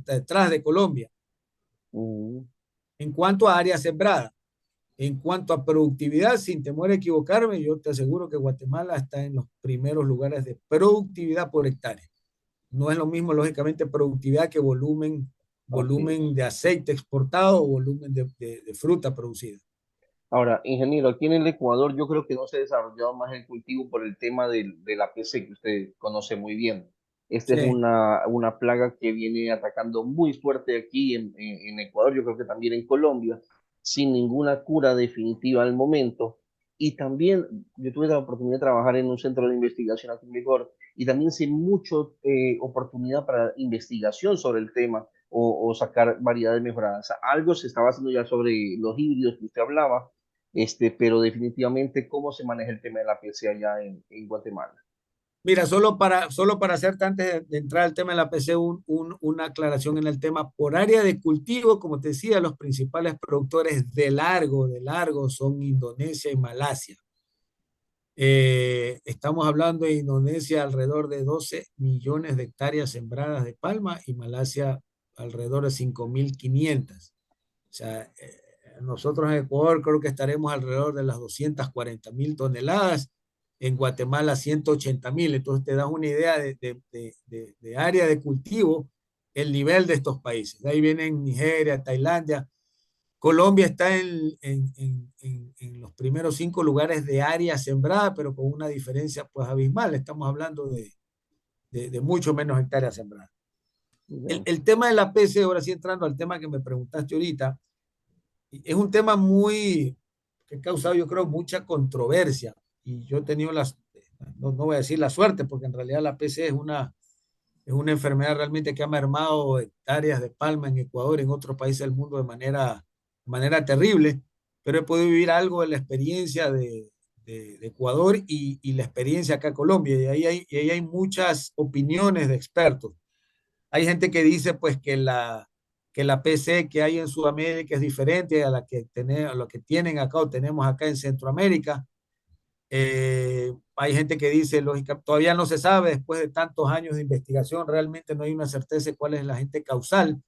detrás de Colombia. Mm. En cuanto a área sembrada, en cuanto a productividad, sin temor a equivocarme, yo te aseguro que Guatemala está en los primeros lugares de productividad por hectárea. No es lo mismo, lógicamente, productividad que Ok. volumen de aceite exportado o volumen de fruta producida. Ahora, ingeniero, aquí en el Ecuador yo creo que no se ha desarrollado más el cultivo por el tema de la PC que usted conoce muy bien. Esta es Sí. una plaga que viene atacando muy fuerte aquí en Ecuador, yo creo que también en Colombia, sin ninguna cura definitiva al momento. Y también yo tuve la oportunidad de trabajar en un centro de investigación aquí en Ecuador y también sé mucho oportunidad para investigación sobre el tema o sacar variedades mejoradas. Algo se estaba haciendo ya sobre los híbridos que usted hablaba, pero definitivamente cómo se maneja el tema de la PC allá en Guatemala. Mira, solo para hacerte antes de entrar al tema de la PC, una aclaración en el tema. Por área de cultivo, como te decía, los principales productores de largo son Indonesia y Malasia. Estamos hablando de Indonesia alrededor de 12 millones de hectáreas sembradas de palma y Malasia alrededor de 5.500. O sea, nosotros en Ecuador creo que estaremos alrededor de las 240.000 toneladas, en Guatemala 180.000. Entonces te das una idea de área de cultivo, el nivel de estos países. De ahí vienen Nigeria, Tailandia. Colombia está en los primeros 5 lugares de área sembrada, pero con una diferencia pues abismal. Estamos hablando de mucho menos hectáreas sembradas. El, Ya. el tema de la PC, ahora sí entrando al tema que me preguntaste ahorita, es un tema que ha causado, yo creo, mucha controversia. Y yo he tenido no voy a decir la suerte, porque en realidad la PC es una enfermedad realmente que ha mermado hectáreas de palma en Ecuador y en otros países del mundo de manera terrible, pero he podido vivir algo de la experiencia de Ecuador y la experiencia acá en Colombia. Y ahí hay muchas opiniones de expertos. Hay gente que dice pues que la PC que hay en Sudamérica es diferente a lo que tienen acá o tenemos acá en Centroamérica. Hay gente que dice, lógica, todavía no se sabe, después de tantos años de investigación, realmente no hay una certeza de cuál es el agente causal.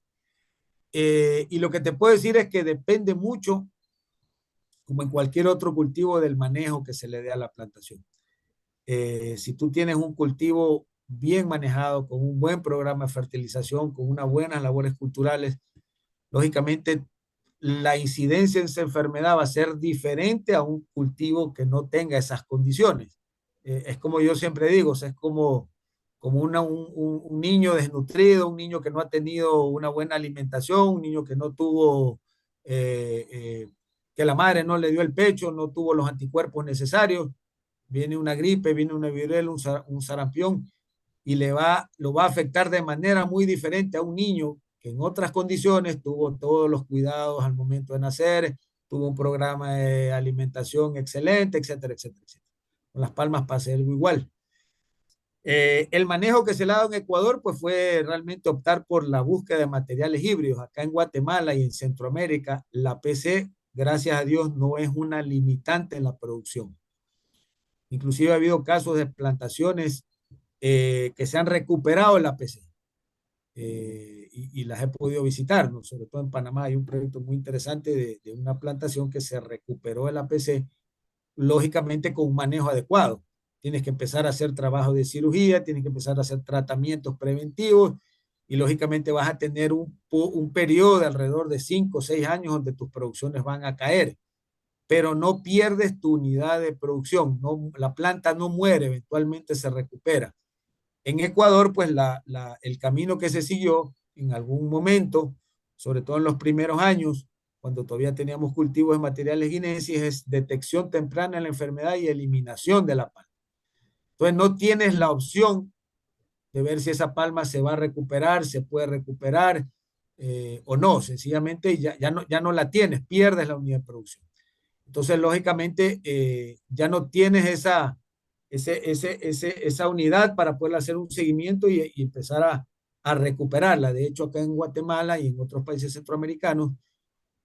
Y lo que te puedo decir es que depende mucho, como en cualquier otro cultivo, del manejo que se le dé a la plantación. Si tú tienes un cultivo bien manejado, con un buen programa de fertilización, con unas buenas labores culturales, lógicamente la incidencia en esa enfermedad va a ser diferente a un cultivo que no tenga esas condiciones. Es como yo siempre digo, o sea, es como un niño desnutrido, un niño que no ha tenido una buena alimentación, un niño que no tuvo, eh, eh, que la madre no le dio el pecho, no tuvo los anticuerpos necesarios, viene una gripe, viene una viruela, un sarampión, y lo va a afectar de manera muy diferente a un niño que en otras condiciones tuvo todos los cuidados al momento de nacer, tuvo un programa de alimentación excelente, etcétera, etcétera, etcétera. Con las palmas pasa algo igual. El manejo que se le ha dado en Ecuador pues fue realmente optar por la búsqueda de materiales híbridos. Acá en Guatemala y en Centroamérica, la PC, gracias a Dios, no es una limitante en la producción. Inclusive ha habido casos de plantaciones que se han recuperado en la PC. Y las he podido visitar, ¿no? Sobre todo en Panamá hay un proyecto muy interesante de una plantación que se recuperó el APC, lógicamente con un manejo adecuado. Tienes que empezar a hacer trabajo de cirugía, tienes que empezar a hacer tratamientos preventivos y lógicamente vas a tener un periodo de alrededor de 5 o 6 años donde tus producciones van a caer, pero no pierdes tu unidad de producción, no, la planta no muere, eventualmente se recupera. En Ecuador, pues el camino que se siguió en algún momento, sobre todo en los primeros años, cuando todavía teníamos cultivos de materiales guinenses, es detección temprana de la enfermedad y eliminación de la palma. Entonces no tienes la opción de ver si esa palma se va a recuperar, se puede recuperar o no. Sencillamente ya no la tienes, pierdes la unidad de producción. Entonces, lógicamente, ya no tienes esa unidad para poder hacer un seguimiento y empezar a recuperarla. De hecho, acá en Guatemala y en otros países centroamericanos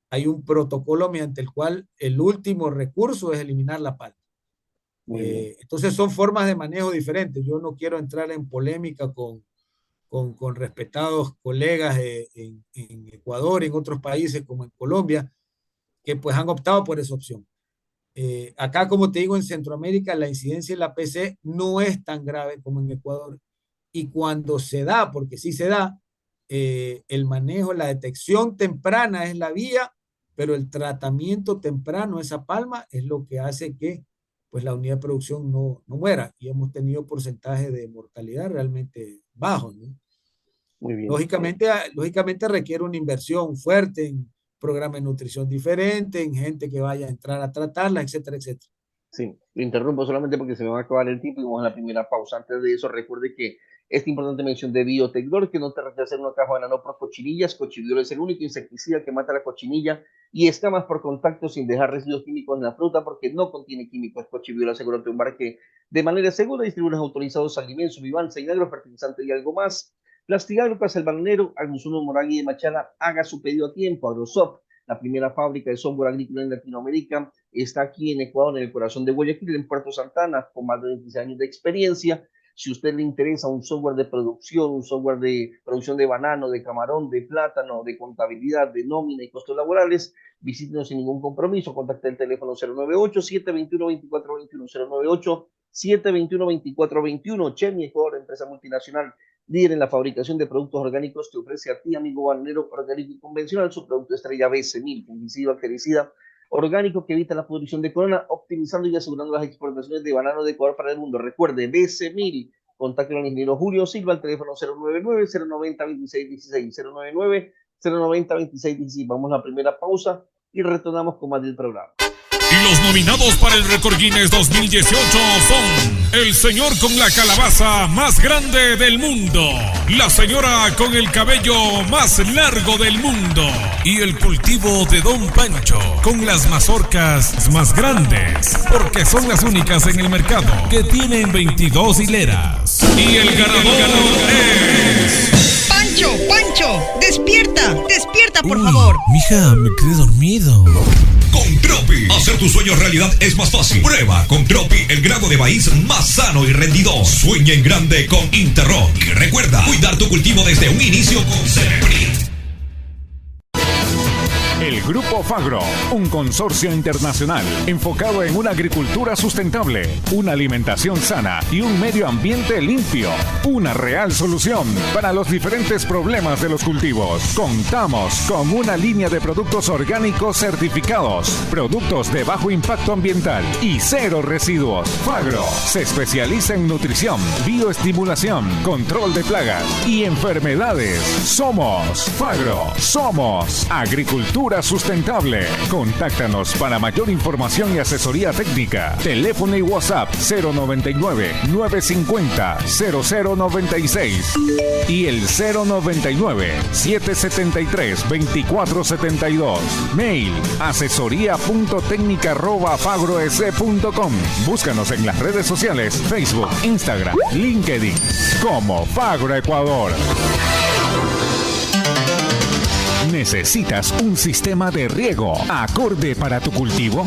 hay un protocolo mediante el cual el último recurso es eliminar la palma. Entonces son formas de manejo diferentes. Yo no quiero entrar en polémica con respetados colegas en Ecuador y en otros países como en Colombia, que pues han optado por esa opción. Acá, como te digo, en Centroamérica la incidencia en la PC no es tan grave como en Ecuador, y cuando se da, porque sí se da, el manejo, la detección temprana es la vía, pero el tratamiento temprano, esa palma, es lo que hace que pues la unidad de producción no muera, y hemos tenido porcentajes de mortalidad realmente bajos, ¿no? Muy bien. Lógicamente requiere una inversión fuerte en programas de nutrición diferente, en gente que vaya a entrar a tratarla, etcétera, etcétera. Sí, lo interrumpo solamente porque se me va a acabar el tiempo y vamos a la primera pausa. Antes de eso, recuerde que esta importante mención de Biotecdor, que no te rechace una caja de veneno por cochinillas. Cochividol es el único insecticida que mata la cochinilla y escamas por contacto sin dejar residuos químicos en la fruta, porque no contiene químicos. Cochividol asegura tu embarque de manera segura. Distribuidores autorizados: Alimentos, Vivanza, Inagro, Fertilizante y algo más. Plastigagro, Casa El Bananero, Agrosuno, Moragui de Machala. Haga su pedido a tiempo. Agrosop, la primera fábrica de software agrícola en Latinoamérica, está aquí en Ecuador, en el corazón de Guayaquil, en Puerto Santana, con más de 26 años de experiencia. Si a usted le interesa un software de producción, un software de producción de banano, de camarón, de plátano, de contabilidad, de nómina y costos laborales, visítenos sin ningún compromiso. Contacte el teléfono 098-721-2421, 098-721-2421. Chemi Ecuador, empresa multinacional líder en la fabricación de productos orgánicos, te ofrece a ti, amigo bananero orgánico y convencional, su producto estrella BC1000, fungicida, bactericida orgánico que evita la pudrición de corona, optimizando y asegurando las exportaciones de banano de Ecuador para el mundo. Recuerde, BC1000. Contacte al ingeniero Julio Silva al teléfono 099-090-2616, 099-090-2616. Vamos a la primera pausa y retornamos con más del programa. Y los nominados para el Récord Guinness 2018 son: el señor con la calabaza más grande del mundo, la señora con el cabello más largo del mundo y el cultivo de Don Pancho con las mazorcas más grandes, porque son las únicas en el mercado que tienen 22 hileras. Y el ganador es... Pancho, despierta, por favor. Mija, me quedé dormido. Con Tropi, hacer tus sueños realidad es más fácil. Prueba con Tropi el grano de maíz más sano y rendidor. Sueña en grande con Interrock. Y recuerda, cuidar tu cultivo desde un inicio con Ceneprim. El Grupo Fagro, un consorcio internacional enfocado en una agricultura sustentable, una alimentación sana y un medio ambiente limpio. Una real solución para los diferentes problemas de los cultivos. Contamos con una línea de productos orgánicos certificados, productos de bajo impacto ambiental y cero residuos. Fagro se especializa en nutrición, bioestimulación, control de plagas y enfermedades. Somos Fagro, somos agricultura sustentable. Contáctanos para mayor información y asesoría técnica. Teléfono y WhatsApp 099-950-0096 y el 099-773-2472. Mail asesoría.técnica@fagroes.com. Búscanos en las redes sociales Facebook, Instagram, LinkedIn como Fagro Ecuador. ¿Necesitas un sistema de riego acorde para tu cultivo?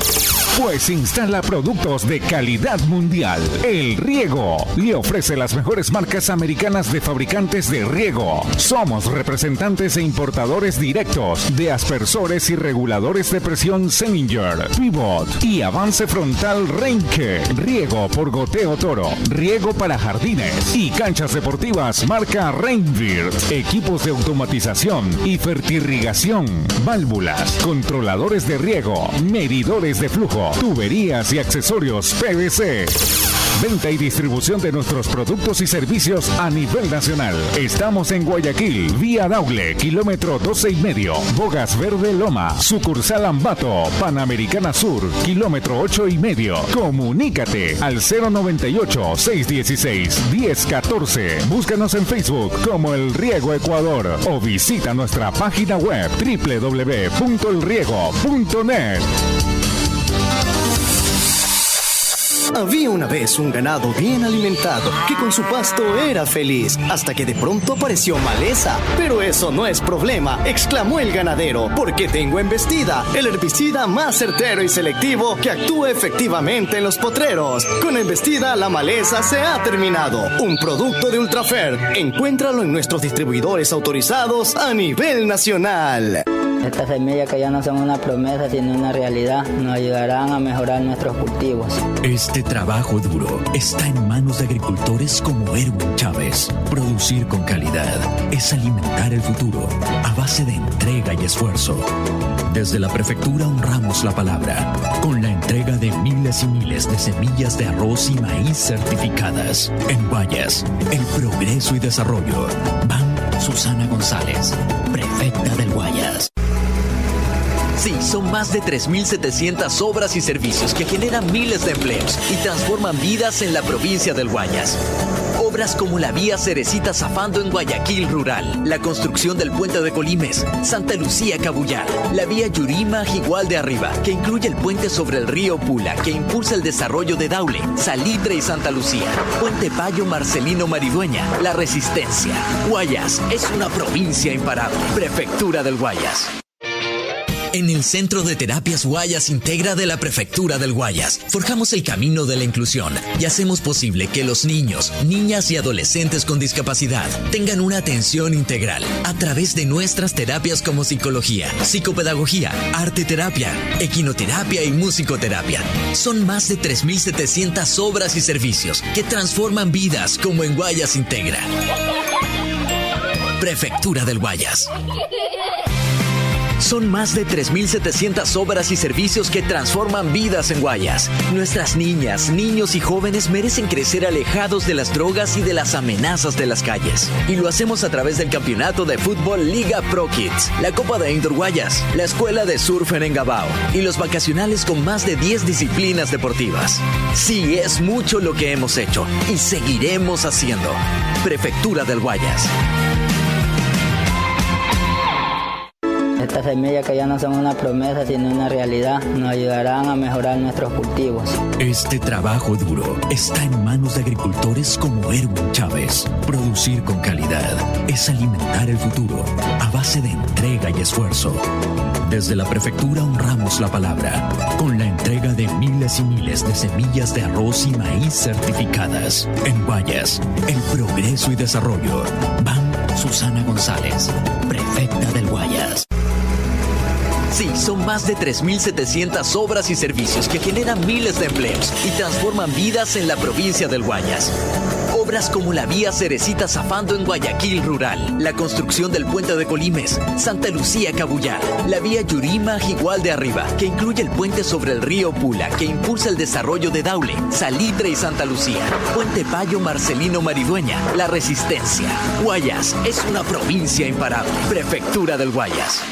Pues instala productos de calidad mundial. El Riego le ofrece las mejores marcas americanas de fabricantes de riego. Somos representantes e importadores directos de aspersores y reguladores de presión Senninger, Pivot y avance frontal Reinke. Riego por goteo Toro, riego para jardines y canchas deportivas marca Reinvirt. Equipos de automatización y fertirrigación, válvulas, controladores de riego, medidores de flujo, tuberías y accesorios PVC. Venta y distribución de nuestros productos y servicios a nivel nacional. Estamos en Guayaquil, vía Daule, kilómetro 12,5, Bogas Verde Loma, sucursal Ambato, Panamericana Sur, kilómetro 8,5. Comunícate al 098-616-1014. Búscanos en Facebook como El Riego Ecuador o visita nuestra página web www.elriego.net. Había una vez un ganado bien alimentado que con su pasto era feliz, hasta que de pronto apareció maleza. Pero eso no es problema, exclamó el ganadero, porque tengo Embestida, el herbicida más certero y selectivo que actúa efectivamente en los potreros. Con Embestida la maleza se ha terminado. Un producto de Ultrafer. Encuéntralo en nuestros distribuidores autorizados a nivel nacional. Estas semillas que ya no son una promesa sino una realidad nos ayudarán a mejorar nuestros cultivos. Este trabajo duro está en manos de agricultores como Erwin Chávez. Producir con calidad es alimentar el futuro a base de entrega y esfuerzo. Desde la prefectura honramos la palabra con la entrega de miles y miles de semillas de arroz y maíz certificadas. En Guayas, el progreso y desarrollo. Ban Susana González, prefecta del Guayas. Sí, son más de 3.700 obras y servicios que generan miles de empleos y transforman vidas en la provincia del Guayas. Obras como la vía Cerecita Zafando en Guayaquil Rural, la construcción del puente de Colimes, Santa Lucía Cabullar, la vía Yurima Jigual de Arriba, que incluye el puente sobre el río Pula, que impulsa el desarrollo de Daule, Salitre y Santa Lucía, Puente Payo Marcelino Maridueña, La Resistencia. Guayas es una provincia imparable. Prefectura del Guayas. En el Centro de Terapias Guayas Integra de la Prefectura del Guayas, forjamos el camino de la inclusión y hacemos posible que los niños, niñas y adolescentes con discapacidad tengan una atención integral a través de nuestras terapias como psicología, psicopedagogía, arte terapia, equinoterapia y musicoterapia. Son más de 3.700 obras y servicios que transforman vidas como en Guayas Integra. Prefectura del Guayas. Son más de 3.700 obras y servicios que transforman vidas en Guayas. Nuestras niñas, niños y jóvenes merecen crecer alejados de las drogas y de las amenazas de las calles. Y lo hacemos a través del campeonato de fútbol Liga Pro Kids, la Copa de Indoor Guayas, la Escuela de Surf en Engabao y los vacacionales con más de 10 disciplinas deportivas. Sí, es mucho lo que hemos hecho y seguiremos haciendo. Prefectura del Guayas. Estas semillas que ya no son una promesa sino una realidad nos ayudarán a mejorar nuestros cultivos. Este trabajo duro está en manos de agricultores como Erwin Chávez. Producir con calidad es alimentar el futuro a base de entrega y esfuerzo. Desde la prefectura honramos la palabra con la entrega de miles y miles de semillas de arroz y maíz certificadas. En Guayas, el progreso y desarrollo. Ban Susana González, prefecta del Guayas. Sí, son más de 3.700 obras y servicios que generan miles de empleos y transforman vidas en la provincia del Guayas. Obras como la vía Cerecita Zafando en Guayaquil Rural, la construcción del puente de Colimes, Santa Lucía Cabullar, la vía Yurima Jigual de Arriba, que incluye el puente sobre el río Pula, que impulsa el desarrollo de Daule, Salitre y Santa Lucía, Puente Payo Marcelino Maridueña, La Resistencia. Guayas es una provincia imparable. Prefectura del Guayas.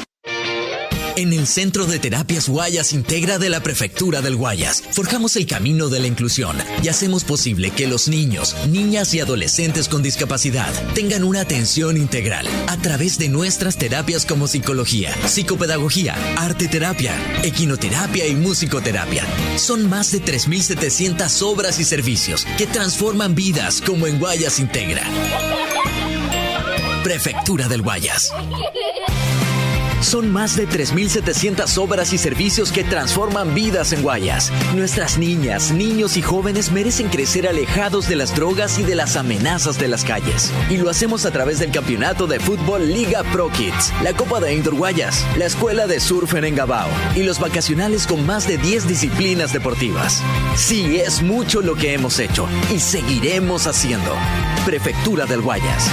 En el Centro de Terapias Guayas Integra de la Prefectura del Guayas, forjamos el camino de la inclusión y hacemos posible que los niños, niñas y adolescentes con discapacidad tengan una atención integral a través de nuestras terapias como psicología, psicopedagogía, arte terapia, equinoterapia y musicoterapia. Son más de 3.700 obras y servicios que transforman vidas como en Guayas Integra. Prefectura del Guayas. Son más de 3.700 obras y servicios que transforman vidas en Guayas. Nuestras niñas, niños y jóvenes merecen crecer alejados de las drogas y de las amenazas de las calles. Y lo hacemos a través del campeonato de fútbol Liga Pro Kids, la Copa de Indoor Guayas, la Escuela de Surf en Engabao y los vacacionales con más de 10 disciplinas deportivas. Sí, es mucho lo que hemos hecho y seguiremos haciendo. Prefectura del Guayas.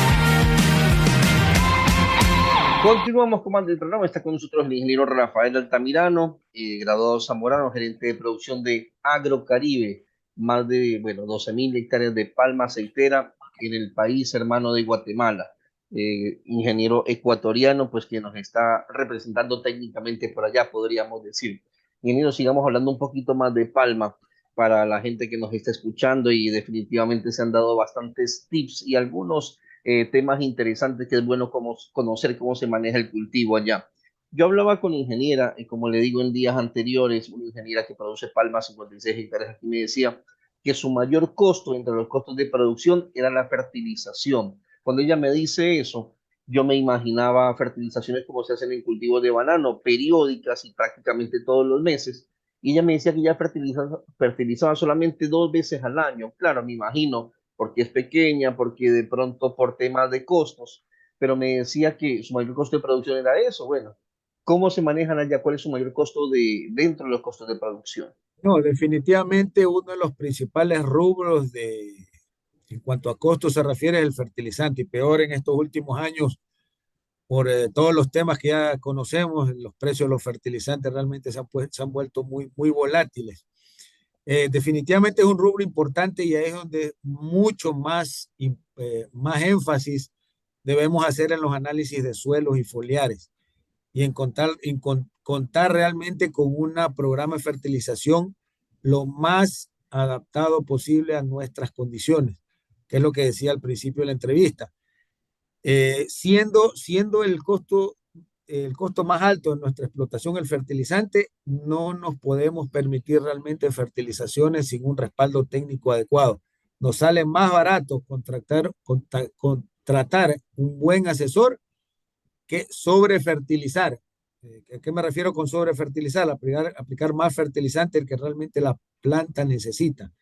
Continuamos comando el programa. Está con nosotros el ingeniero Rafael Altamirano, graduado zamorano, gerente de producción de Agrocaribe. más de, bueno, 12.000 hectáreas de palma aceitera en el país hermano de Guatemala. Ingeniero ecuatoriano, pues que nos está representando técnicamente por allá, podríamos decir. Ingeniero, sigamos hablando un poquito más de palma para la gente que nos está escuchando y definitivamente se han dado bastantes tips y algunos temas interesantes que es bueno conocer cómo se maneja el cultivo allá. Yo hablaba con ingeniera, y como le digo en días anteriores, una ingeniera que produce palma 56 hectáreas aquí me decía que su mayor costo entre los costos de producción era la fertilización. Cuando ella me dice eso, yo me imaginaba fertilizaciones como se hacen en cultivos de banano, periódicas y prácticamente todos los meses. Y ella me decía que ya fertilizaba solamente 2 veces al año. Claro, me imagino, porque es pequeña, porque de pronto por temas de costos, pero me decía que su mayor costo de producción era eso. Bueno, ¿cómo se manejan allá? ¿Cuál es su mayor costo dentro de los costos de producción? No, definitivamente uno de los principales rubros en cuanto a costos se refiere es el fertilizante, y peor en estos últimos años por todos los temas que ya conocemos. Los precios de los fertilizantes realmente se han vuelto muy, muy volátiles. Definitivamente es un rubro importante y ahí es donde mucho más énfasis debemos hacer en los análisis de suelos y foliares y contar realmente con un programa de fertilización lo más adaptado posible a nuestras condiciones, que es lo que decía al principio de la entrevista. Siendo el costo más alto de nuestra explotación el fertilizante, no nos podemos permitir realmente fertilizaciones sin un respaldo técnico adecuado. Nos sale más barato contratar un buen asesor que sobrefertilizar. ¿A qué me refiero con sobrefertilizar? Aplicar más fertilizante del que realmente la planta necesita.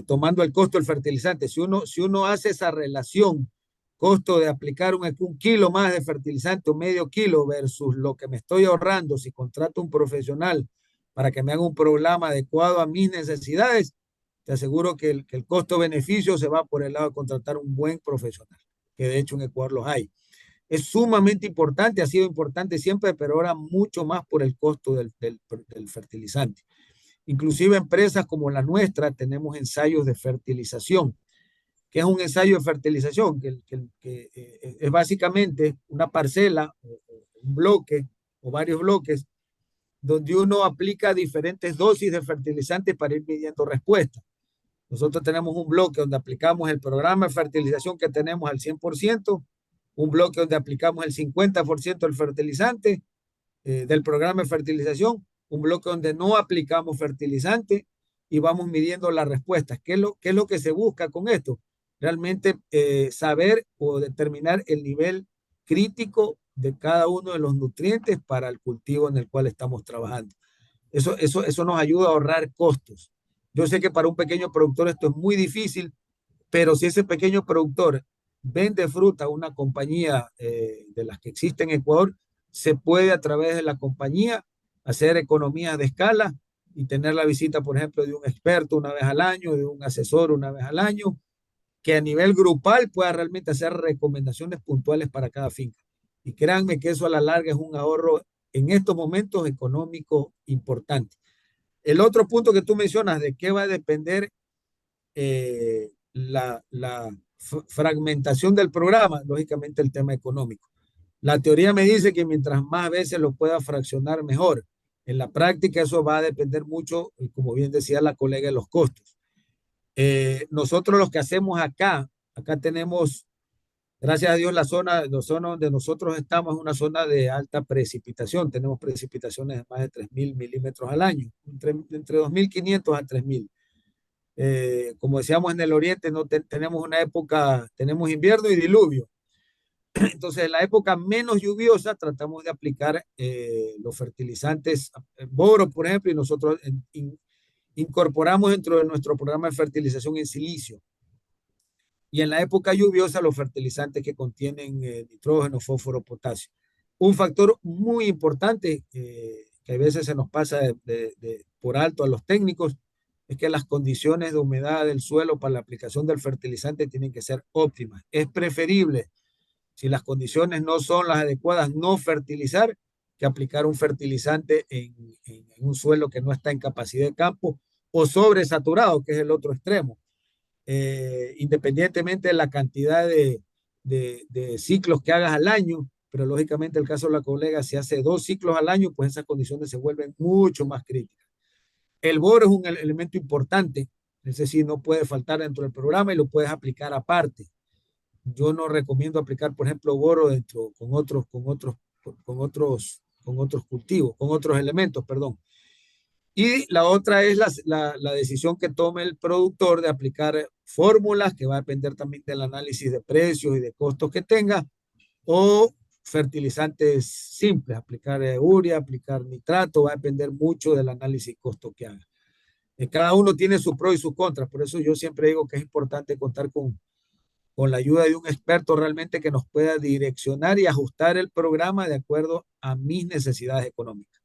Tomando el costo del fertilizante. Si uno hace esa relación costo de aplicar un kilo más de fertilizante o medio kilo versus lo que me estoy ahorrando si contrato un profesional para que me haga un programa adecuado a mis necesidades, te aseguro que el costo-beneficio se va por el lado de contratar un buen profesional, que de hecho en Ecuador los hay. Es sumamente importante, ha sido importante siempre, pero ahora mucho más por el costo del fertilizante. Inclusive empresas como la nuestra tenemos ensayos de fertilización. ¿Qué es un ensayo de fertilización? Que es básicamente una parcela, un bloque o varios bloques, donde uno aplica diferentes dosis de fertilizantes para ir midiendo respuesta. Nosotros tenemos un bloque donde aplicamos el programa de fertilización que tenemos al 100%, un bloque donde aplicamos el 50% del fertilizante del programa de fertilización, un bloque donde no aplicamos fertilizante y vamos midiendo las respuestas. ¿Qué es lo que se busca con esto? Realmente saber o determinar el nivel crítico de cada uno de los nutrientes para el cultivo en el cual estamos trabajando. Eso nos ayuda a ahorrar costos. Yo sé que para un pequeño productor esto es muy difícil, pero si ese pequeño productor vende fruta a una compañía de las que existen en Ecuador, se puede a través de la compañía hacer economías de escala y tener la visita, por ejemplo, de un experto una vez al año, de un asesor una vez al año, que a nivel grupal pueda realmente hacer recomendaciones puntuales para cada finca. Y créanme que eso a la larga es un ahorro en estos momentos económico importante. El otro punto que tú mencionas, de qué va a depender la fragmentación del programa, lógicamente el tema económico. La teoría me dice que mientras más veces lo pueda fraccionar, mejor. En la práctica eso va a depender mucho, como bien decía la colega, de los costos. Nosotros lo que hacemos acá tenemos, gracias a Dios, la zona donde nosotros estamos es una zona de alta precipitación. Tenemos precipitaciones de más de 3.000 milímetros al año, entre 2.500 a 3.000. Como decíamos en el oriente, no tenemos una época, tenemos invierno y diluvio. Entonces, en la época menos lluviosa tratamos de aplicar los fertilizantes, boro, por ejemplo, y nosotros incorporamos dentro de nuestro programa de fertilización en silicio. Y en la época lluviosa, los fertilizantes que contienen nitrógeno, fósforo, potasio. Un factor muy importante que a veces se nos pasa por alto a los técnicos es que las condiciones de humedad del suelo para la aplicación del fertilizante tienen que ser óptimas. Es preferible, si las condiciones no son las adecuadas, no fertilizar que aplicar un fertilizante en un suelo que no está en capacidad de campo o sobresaturado, que es el otro extremo. Independientemente de la cantidad de ciclos que hagas al año, pero lógicamente el caso de la colega, si hace 2 ciclos al año, pues esas condiciones se vuelven mucho más críticas. El boro es un elemento importante, ese sí no puede faltar dentro del programa y lo puedes aplicar aparte. Yo no recomiendo aplicar, por ejemplo, boro dentro con otros cultivos, con otros elementos, perdón. Y la otra es la decisión que tome el productor de aplicar fórmulas, que va a depender también del análisis de precios y de costos que tenga, o fertilizantes simples, aplicar urea, aplicar nitrato, va a depender mucho del análisis costo que haga. Cada uno tiene sus pros y sus contras, por eso yo siempre digo que es importante contar con la ayuda de un experto realmente que nos pueda direccionar y ajustar el programa de acuerdo a mis necesidades económicas.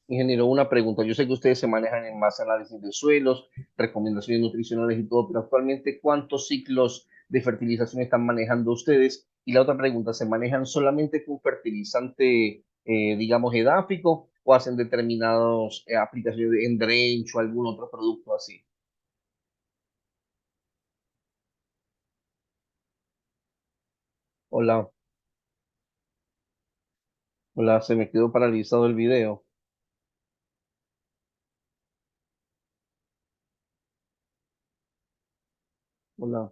Ingeniero, una pregunta. Yo sé que ustedes se manejan en más análisis de suelos, recomendaciones nutricionales y todo, pero actualmente, ¿cuántos ciclos de fertilización están manejando ustedes? Y la otra pregunta, ¿se manejan solamente con fertilizante, digamos, edáfico o hacen determinadas aplicaciones de Endrange o algún otro producto así? Hola, hola, se me quedó paralizado el video. Hola,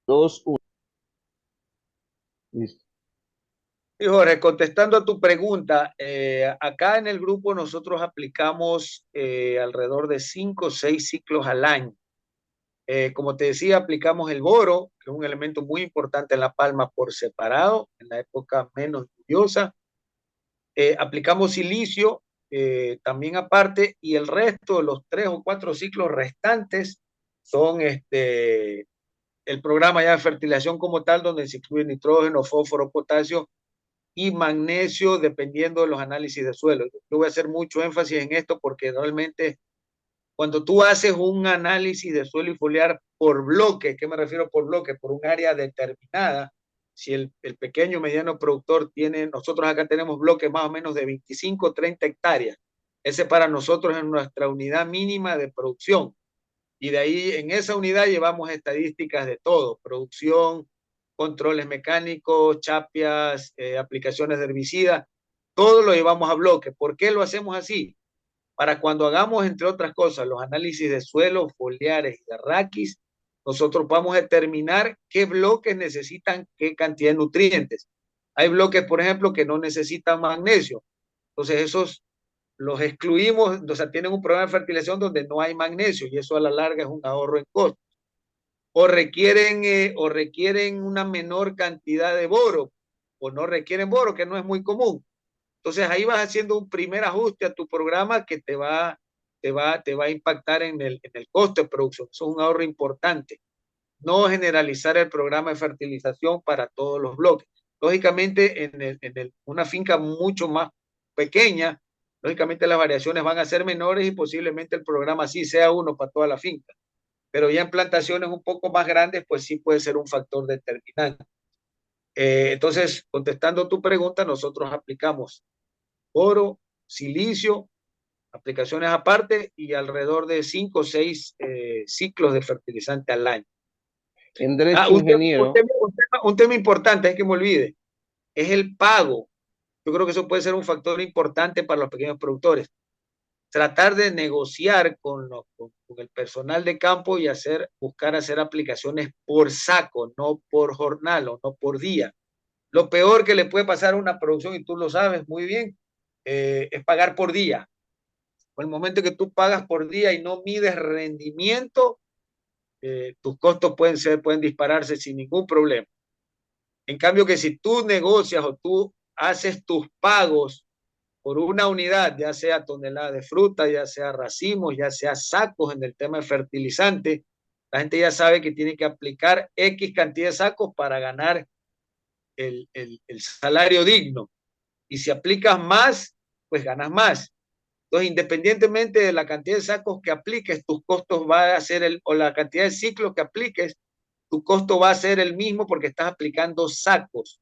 2, 1. Listo. Y Jorge, contestando a tu pregunta, acá en el grupo nosotros aplicamos alrededor de 5 o 6 ciclos al año. Como te decía, aplicamos el boro, que es un elemento muy importante en la palma por separado, en la época menos lluviosa. Aplicamos silicio también aparte, y el resto de los 3 o 4 ciclos restantes son el programa ya de fertilización como tal, donde se incluye nitrógeno, fósforo, potasio y magnesio, dependiendo de los análisis de suelo. Yo voy a hacer mucho énfasis en esto porque realmente cuando tú haces un análisis de suelo y foliar por bloque, ¿qué me refiero por bloque? Por un área determinada. Si el pequeño mediano productor tiene, nosotros acá tenemos bloques más o menos de 25 o 30 hectáreas. Ese para nosotros es nuestra unidad mínima de producción. Y de ahí en esa unidad llevamos estadísticas de todo, producción, controles mecánicos, chapias, aplicaciones de herbicida, todo lo llevamos a bloque. ¿Por qué lo hacemos así? Para cuando hagamos, entre otras cosas, los análisis de suelo, foliares y de raquis, nosotros vamos a determinar qué bloques necesitan qué cantidad de nutrientes. Hay bloques, por ejemplo, que no necesitan magnesio. Entonces, esos los excluimos, o sea, tienen un programa de fertilización donde no hay magnesio y eso a la larga es un ahorro en costos. O requieren una menor cantidad de boro, o no requieren boro, que no es muy común. Entonces ahí vas haciendo un primer ajuste a tu programa que te va a impactar en el costo de producción. Eso es un ahorro importante. No generalizar el programa de fertilización para todos los bloques. Lógicamente, una finca mucho más pequeña, lógicamente las variaciones van a ser menores y posiblemente el programa sí sea uno para toda la finca. Pero ya en plantaciones un poco más grandes, pues sí puede ser un factor determinante. Entonces, contestando tu pregunta, nosotros aplicamos boro, silicio, aplicaciones aparte y alrededor de 5 o 6 ciclos de fertilizante al año. Ingeniero. Un tema importante, es que me olvide, es el pago. Yo creo que eso puede ser un factor importante para los pequeños productores. Tratar de negociar con el personal de campo y buscar hacer aplicaciones por saco, no por jornal o no por día. Lo peor que le puede pasar a una producción, y tú lo sabes muy bien, es pagar por día. O el momento que tú pagas por día y no mides rendimiento, tus costos pueden dispararse sin ningún problema. En cambio que si tú negocias o tú haces tus pagos por una unidad, ya sea tonelada de fruta, ya sea racimos, ya sea sacos en el tema de fertilizante, la gente ya sabe que tiene que aplicar X cantidad de sacos para ganar el salario digno. Y si aplicas más, pues ganas más. Entonces, independientemente de la cantidad de sacos que apliques, tus costos va a ser o la cantidad de ciclos que apliques, tu costo va a ser el mismo porque estás aplicando sacos.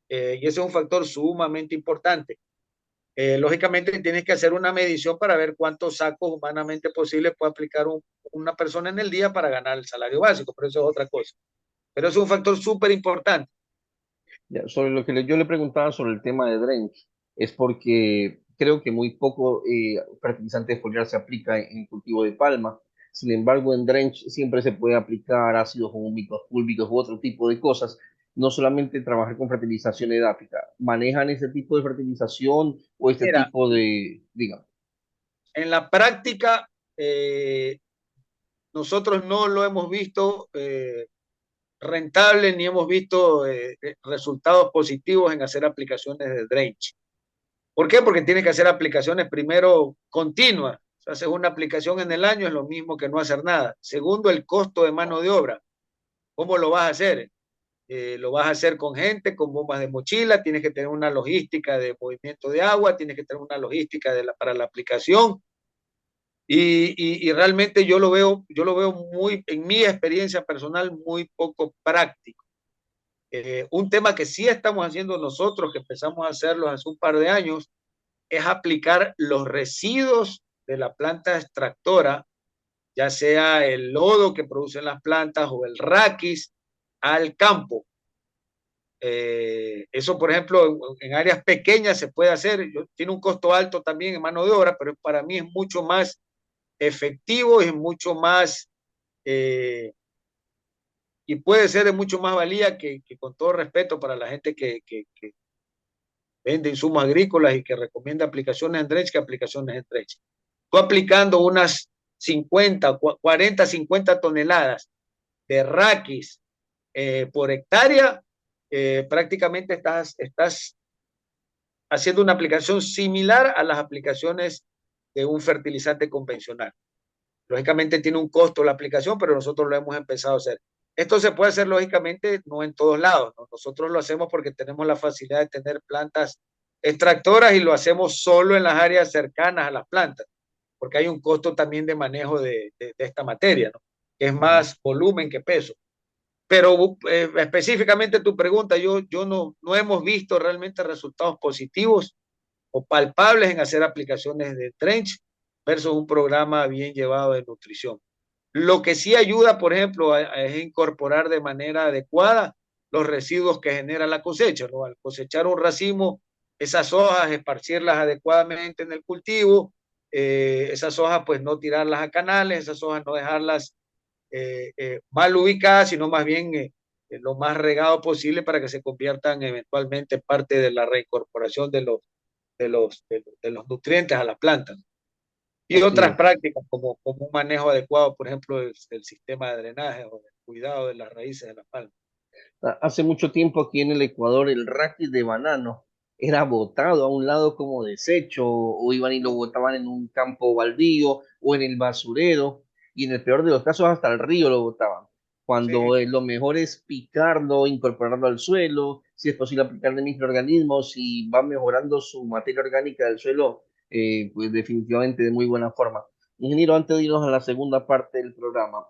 Y ese es un factor sumamente importante. lógicamente tienes que hacer una medición para ver cuántos sacos humanamente posibles puede aplicar una persona en el día para ganar el salario básico, pero eso es otra cosa. Pero es un factor súper importante. Ya, sobre lo que yo le preguntaba sobre el tema de drench, es porque creo que muy poco fertilizante foliar se aplica en el cultivo de palma. Sin embargo, en drench siempre se puede aplicar ácidos húmicos, púlvicos u otro tipo de cosas. No solamente trabajar con fertilización edáfica. ¿Manejan ese tipo de fertilización o este Mira, tipo de, digamos? en la práctica, nosotros no lo hemos visto rentable ni hemos visto resultados positivos en hacer aplicaciones de drench. ¿Por qué? Porque tienes que hacer aplicaciones primero continuas. O sea, haces una aplicación en el año, es lo mismo que no hacer nada. Segundo, el costo de mano de obra. ¿Cómo lo vas a hacer? Lo vas a hacer con gente, con bombas de mochila, tienes que tener una logística de movimiento de agua, tienes que tener una logística para la aplicación. Y realmente yo lo veo muy, en mi experiencia personal, muy poco práctico. Un tema que sí estamos haciendo nosotros, que empezamos a hacerlo hace un par de años, es aplicar los residuos de la planta extractora, ya sea el lodo que producen las plantas o el raquis, al campo. Eso, por ejemplo, en áreas pequeñas se puede hacer. Tiene un costo alto también en mano de obra, pero para mí es mucho más efectivo, es mucho más y puede ser de mucho más valía que con todo respeto para la gente que vende insumos agrícolas y que recomienda aplicaciones en drench que aplicaciones en drench. Tú aplicando unas 50, 40, 50 toneladas de raquis por hectárea, prácticamente estás haciendo una aplicación similar a las aplicaciones de un fertilizante convencional. Lógicamente tiene un costo la aplicación, pero nosotros lo hemos empezado a hacer. Esto se puede hacer, lógicamente, no en todos lados, ¿no? Nosotros lo hacemos porque tenemos la facilidad de tener plantas extractoras y lo hacemos solo en las áreas cercanas a las plantas, porque hay un costo también de manejo de esta materia, ¿no? Que es más volumen que peso. Pero específicamente tu pregunta, yo no hemos visto realmente resultados positivos o palpables en hacer aplicaciones de drench versus un programa bien llevado de nutrición. Lo que sí ayuda, por ejemplo, es incorporar de manera adecuada los residuos que genera la cosecha, ¿no? Al cosechar un racimo, esas hojas, esparcirlas adecuadamente en el cultivo, esas hojas pues no tirarlas a canales, esas hojas no dejarlas mal ubicadas, sino más bien lo más regado posible para que se conviertan eventualmente en parte de la reincorporación de los nutrientes a las plantas. Y otras prácticas como un manejo adecuado, por ejemplo, del sistema de drenaje o del cuidado de las raíces de la palma. Hace mucho tiempo aquí en el Ecuador el raquis de banano era botado a un lado como desecho, o iban y lo botaban en un campo baldío o en el basurero, y en el peor de los casos hasta el río lo botaban. Cuando lo mejor es picarlo, incorporarlo al suelo, si es posible aplicarle microorganismos, y va mejorando su materia orgánica del suelo, pues definitivamente de muy buena forma. Ingeniero, antes de irnos a la segunda parte del programa,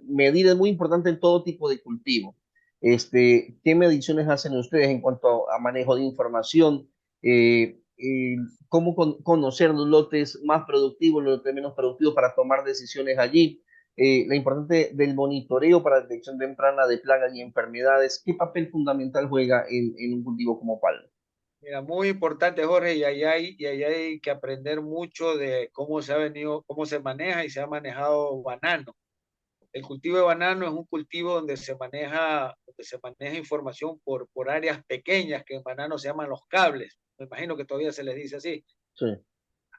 medir es muy importante en todo tipo de cultivo. ¿Qué mediciones hacen ustedes en cuanto a manejo de información? ¿Cómo conocer los lotes más productivos, los lotes menos productivos para tomar decisiones allí? La importancia del monitoreo para detección temprana de plagas y enfermedades. ¿Qué papel fundamental juega en un cultivo como palma? Mira, muy importante, Jorge, y ahí hay que aprender mucho de cómo cómo se maneja y se ha manejado banano. El cultivo de banano es un cultivo donde se maneja información por áreas pequeñas, que en banano se llaman los cables. Me imagino que todavía se les dice así. Sí.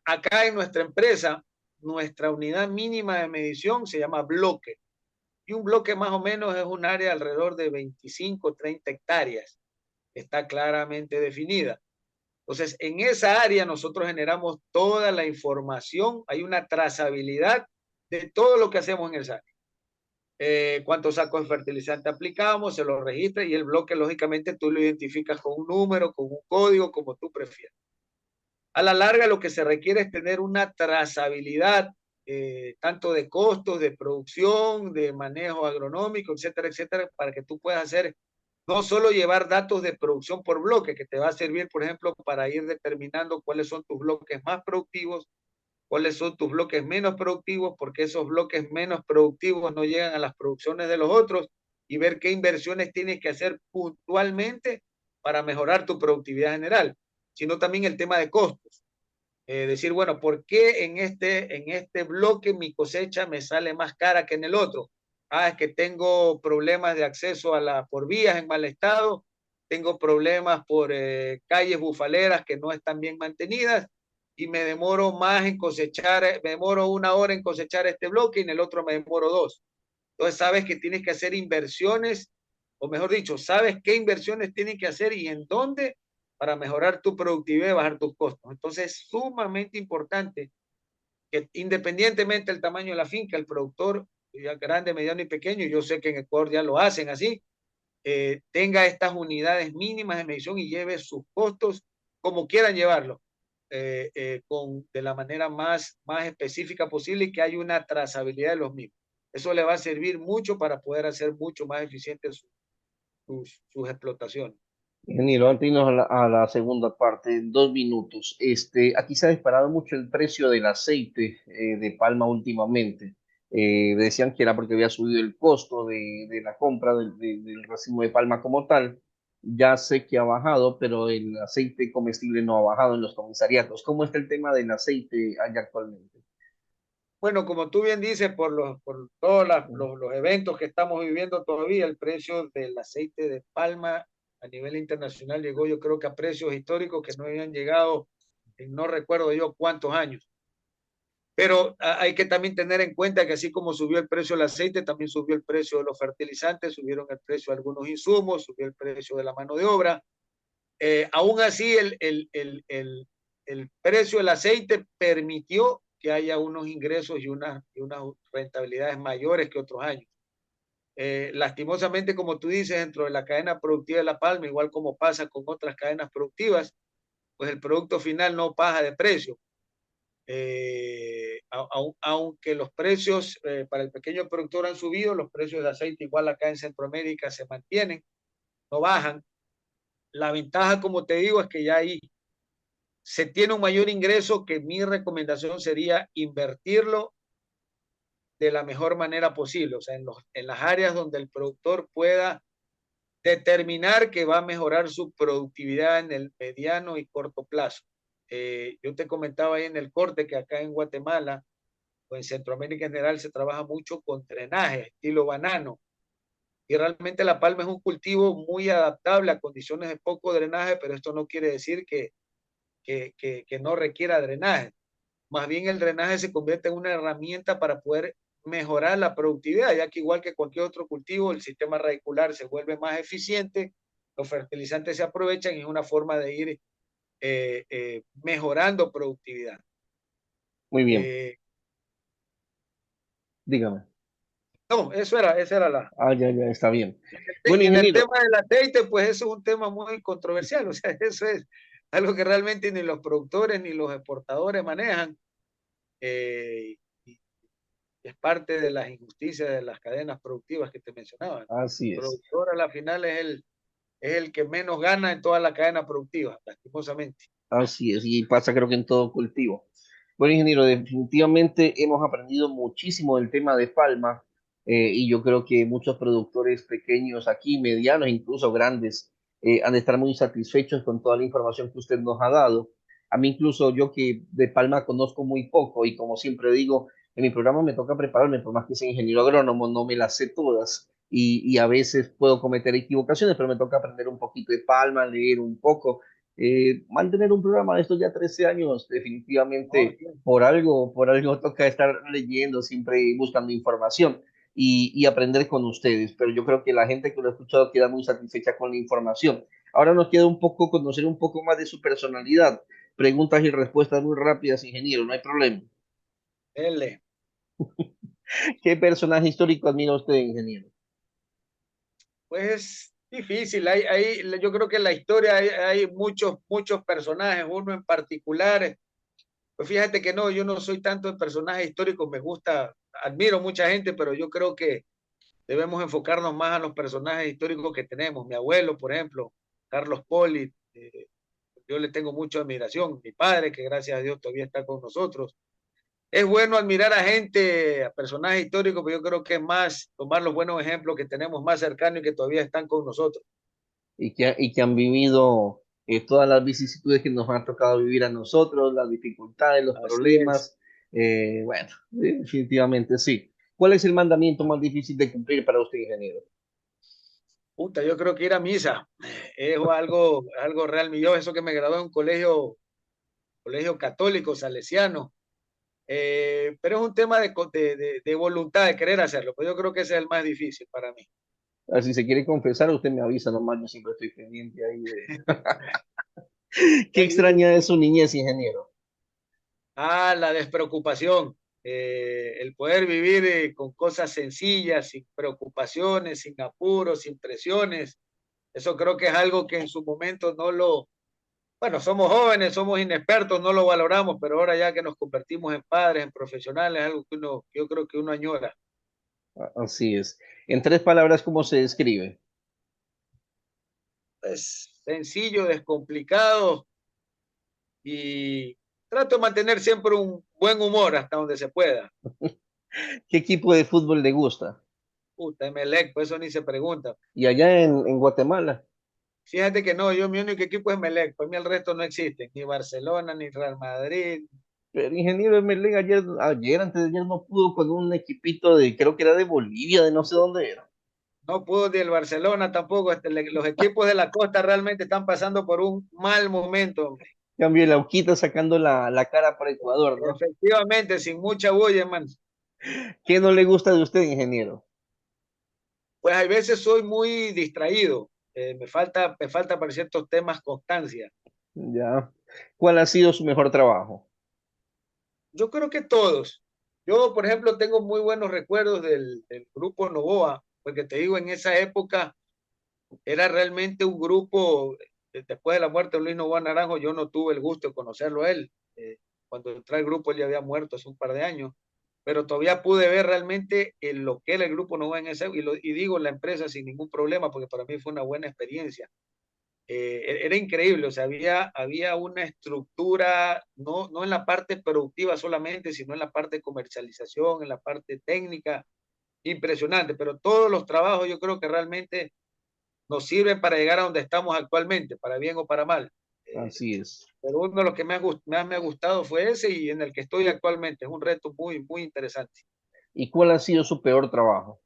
Acá en nuestra empresa, nuestra unidad mínima de medición se llama bloque. Y un bloque más o menos es un área alrededor de 25, 30 hectáreas. Está claramente definida. Entonces, en esa área nosotros generamos toda la información, hay una trazabilidad de todo lo que hacemos en esa área. Cuántos sacos de fertilizante aplicamos, se lo registra y el bloque, lógicamente, tú lo identificas con un número, con un código, como tú prefieras. A la larga, lo que se requiere es tener una trazabilidad, tanto de costos, de producción, de manejo agronómico, etcétera, etcétera, para que tú puedas hacer no solo llevar datos de producción por bloque, que te va a servir, por ejemplo, para ir determinando cuáles son tus bloques más productivos, cuáles son tus bloques menos productivos, porque esos bloques menos productivos no llegan a las producciones de los otros, y ver qué inversiones tienes que hacer puntualmente para mejorar tu productividad general, sino también el tema de costos. Decir, bueno, ¿por qué en este bloque mi cosecha me sale más cara que en el otro? Ah, es que tengo problemas de acceso por vías en mal estado, tengo problemas por calles bufaleras que no están bien mantenidas, y me demoro más en cosechar, me demoro 1 hora en cosechar este bloque y en el otro me demoro 2. Entonces sabes que tienes que hacer inversiones, o mejor dicho, sabes qué inversiones tienes que hacer y en dónde para mejorar tu productividad y bajar tus costos. Entonces es sumamente importante que, independientemente del tamaño de la finca, el productor, ya grande, mediano y pequeño, yo sé que en Ecuador ya lo hacen así, tenga estas unidades mínimas de medición y lleve sus costos como quieran llevarlo, de la manera más específica posible, y que haya una trazabilidad de los mismos. Eso le va a servir mucho para poder hacer mucho más eficientes sus explotaciones. Ingeniero, antes de irnos a la segunda parte, en 2 minutos. Aquí se ha disparado mucho el precio del aceite de palma últimamente. Decían que era porque había subido el costo de la compra del racimo de palma como tal. Ya sé que ha bajado, pero el aceite comestible no ha bajado en los comisariatos. ¿Cómo está el tema del aceite allá actualmente? Bueno, como tú bien dices, por todos los eventos que estamos viviendo todavía, el precio del aceite de palma a nivel internacional llegó, yo creo que a precios históricos que no habían llegado en no recuerdo yo cuántos años. Pero hay que también tener en cuenta que así como subió el precio del aceite, también subió el precio de los fertilizantes, subieron el precio de algunos insumos, subió el precio de la mano de obra. Aún así, el precio del aceite permitió que haya unos ingresos y unas rentabilidades mayores que otros años. Lastimosamente, como tú dices, dentro de la cadena productiva de la palma, igual como pasa con otras cadenas productivas, pues el producto final no baja de precio. Aunque los precios para el pequeño productor han subido, los precios de aceite igual acá en Centroamérica se mantienen, no bajan. La ventaja, como te digo, es que ya ahí se tiene un mayor ingreso, que mi recomendación sería invertirlo de la mejor manera posible, o sea, en las áreas donde el productor pueda determinar que va a mejorar su productividad en el mediano y corto plazo. Yo te comentaba ahí en el corte que acá en Guatemala o en Centroamérica en general se trabaja mucho con drenaje, estilo banano, y realmente la palma es un cultivo muy adaptable a condiciones de poco drenaje, pero esto no quiere decir que no requiera drenaje. Más bien el drenaje se convierte en una herramienta para poder mejorar la productividad, ya que igual que cualquier otro cultivo, el sistema radicular se vuelve más eficiente, los fertilizantes se aprovechan y es una forma de ir mejorando productividad. Muy bien. Dígame. No, esa era la... Ya, está bien. Bueno, y en el tema del aceite, pues eso es un tema muy controversial, o sea, eso es algo que realmente ni los productores ni los exportadores manejan. Y es parte de las injusticias de las cadenas productivas que te mencionaba. Así es. El productor a la final es el que menos gana en toda la cadena productiva, lastimosamente. Así es, y pasa creo que en todo cultivo. Bueno, ingeniero, definitivamente hemos aprendido muchísimo del tema de palma, y yo creo que muchos productores pequeños aquí, medianos, incluso grandes, han de estar muy satisfechos con toda la información que usted nos ha dado. A mí incluso yo que de palma conozco muy poco y como siempre digo, en mi programa me toca prepararme, por más que sea ingeniero agrónomo, no me las sé todas y a veces puedo cometer equivocaciones, pero me toca aprender un poquito de palma, leer un poco. Mantener un programa de estos ya 13 años, definitivamente por algo toca estar leyendo, siempre buscando información y aprender con ustedes, pero yo creo que la gente que lo ha escuchado queda muy satisfecha con la información. Ahora nos queda un poco conocer un poco más de su personalidad. Preguntas y respuestas muy rápidas, ingeniero, no hay problema. L. ¿Qué personaje histórico admira usted, ingeniero? Pues difícil, yo creo que en la historia hay muchos personajes, uno en particular, pues fíjate que no, yo no soy tanto de personajes históricos, me gusta, admiro mucha gente, pero yo creo que debemos enfocarnos más a los personajes históricos que tenemos. Mi abuelo, por ejemplo, Carlos Poli, yo le tengo mucha admiración. Mi padre, que gracias a Dios todavía está con nosotros. Es bueno admirar a gente, a personajes históricos, pero yo creo que es más tomar los buenos ejemplos que tenemos más cercanos y que todavía están con nosotros. Y que han vivido todas las vicisitudes que nos han tocado vivir a nosotros, las dificultades, los Así problemas. Bueno, definitivamente sí. ¿Cuál es el mandamiento más difícil de cumplir para usted, ingeniero? Puta, yo creo que ir a misa es algo real mío. Eso que me gradué en un colegio católico, salesiano. Pero es un tema de voluntad, de querer hacerlo. Pues yo creo que ese es el más difícil para mí. Si se quiere confesar, usted me avisa nomás, yo siempre estoy pendiente ahí de... ¿Qué extraña de su niñez, ingeniero? La despreocupación. El poder vivir con cosas sencillas, sin preocupaciones, sin apuros, sin presiones. Eso creo que es algo que en su momento bueno, somos jóvenes, somos inexpertos, no lo valoramos, pero ahora ya que nos convertimos en padres, en profesionales, es algo que yo creo que uno añora. Así es. En 3 palabras, ¿cómo se describe? Es sencillo, descomplicado y trato de mantener siempre un buen humor hasta donde se pueda. ¿Qué equipo de fútbol le gusta? Puta, Emelec, pues eso ni se pregunta. ¿Y allá en Guatemala? Fíjate que no, mi único equipo es Emelec, para mí el resto no existe, ni Barcelona, ni Real Madrid. Pero ingeniero Emelec antes de ayer no pudo con un equipito creo que era de Bolivia, de no sé dónde era. No pudo ni el Barcelona tampoco. Los equipos de la costa realmente están pasando por un mal momento, hombre. Cambio la Uquita sacando la cara para Ecuador, ¿no? Efectivamente, sin mucha bulla, man. ¿Qué no le gusta de usted, ingeniero? Pues hay veces soy muy distraído. Me falta para ciertos temas constancia. Ya. ¿Cuál ha sido su mejor trabajo? Yo creo que todos. Yo, por ejemplo, tengo muy buenos recuerdos del grupo Novoa, porque te digo, en esa época era realmente un grupo, después de la muerte de Luis Novoa Naranjo, yo no tuve el gusto de conocerlo a él. Cuando entré al grupo él ya había muerto hace un par de años, pero todavía pude ver realmente lo que era el grupo Novoa en ese, y digo la empresa sin ningún problema, porque para mí fue una buena experiencia. Era increíble, o sea, había una estructura, no en la parte productiva solamente, sino en la parte de comercialización, en la parte técnica, impresionante, pero todos los trabajos yo creo que realmente nos sirven para llegar a donde estamos actualmente, para bien o para mal. Así es. Pero uno de los que más me ha gustado fue ese y en el que estoy actualmente. Es un reto muy, muy interesante. ¿Y cuál ha sido su peor trabajo?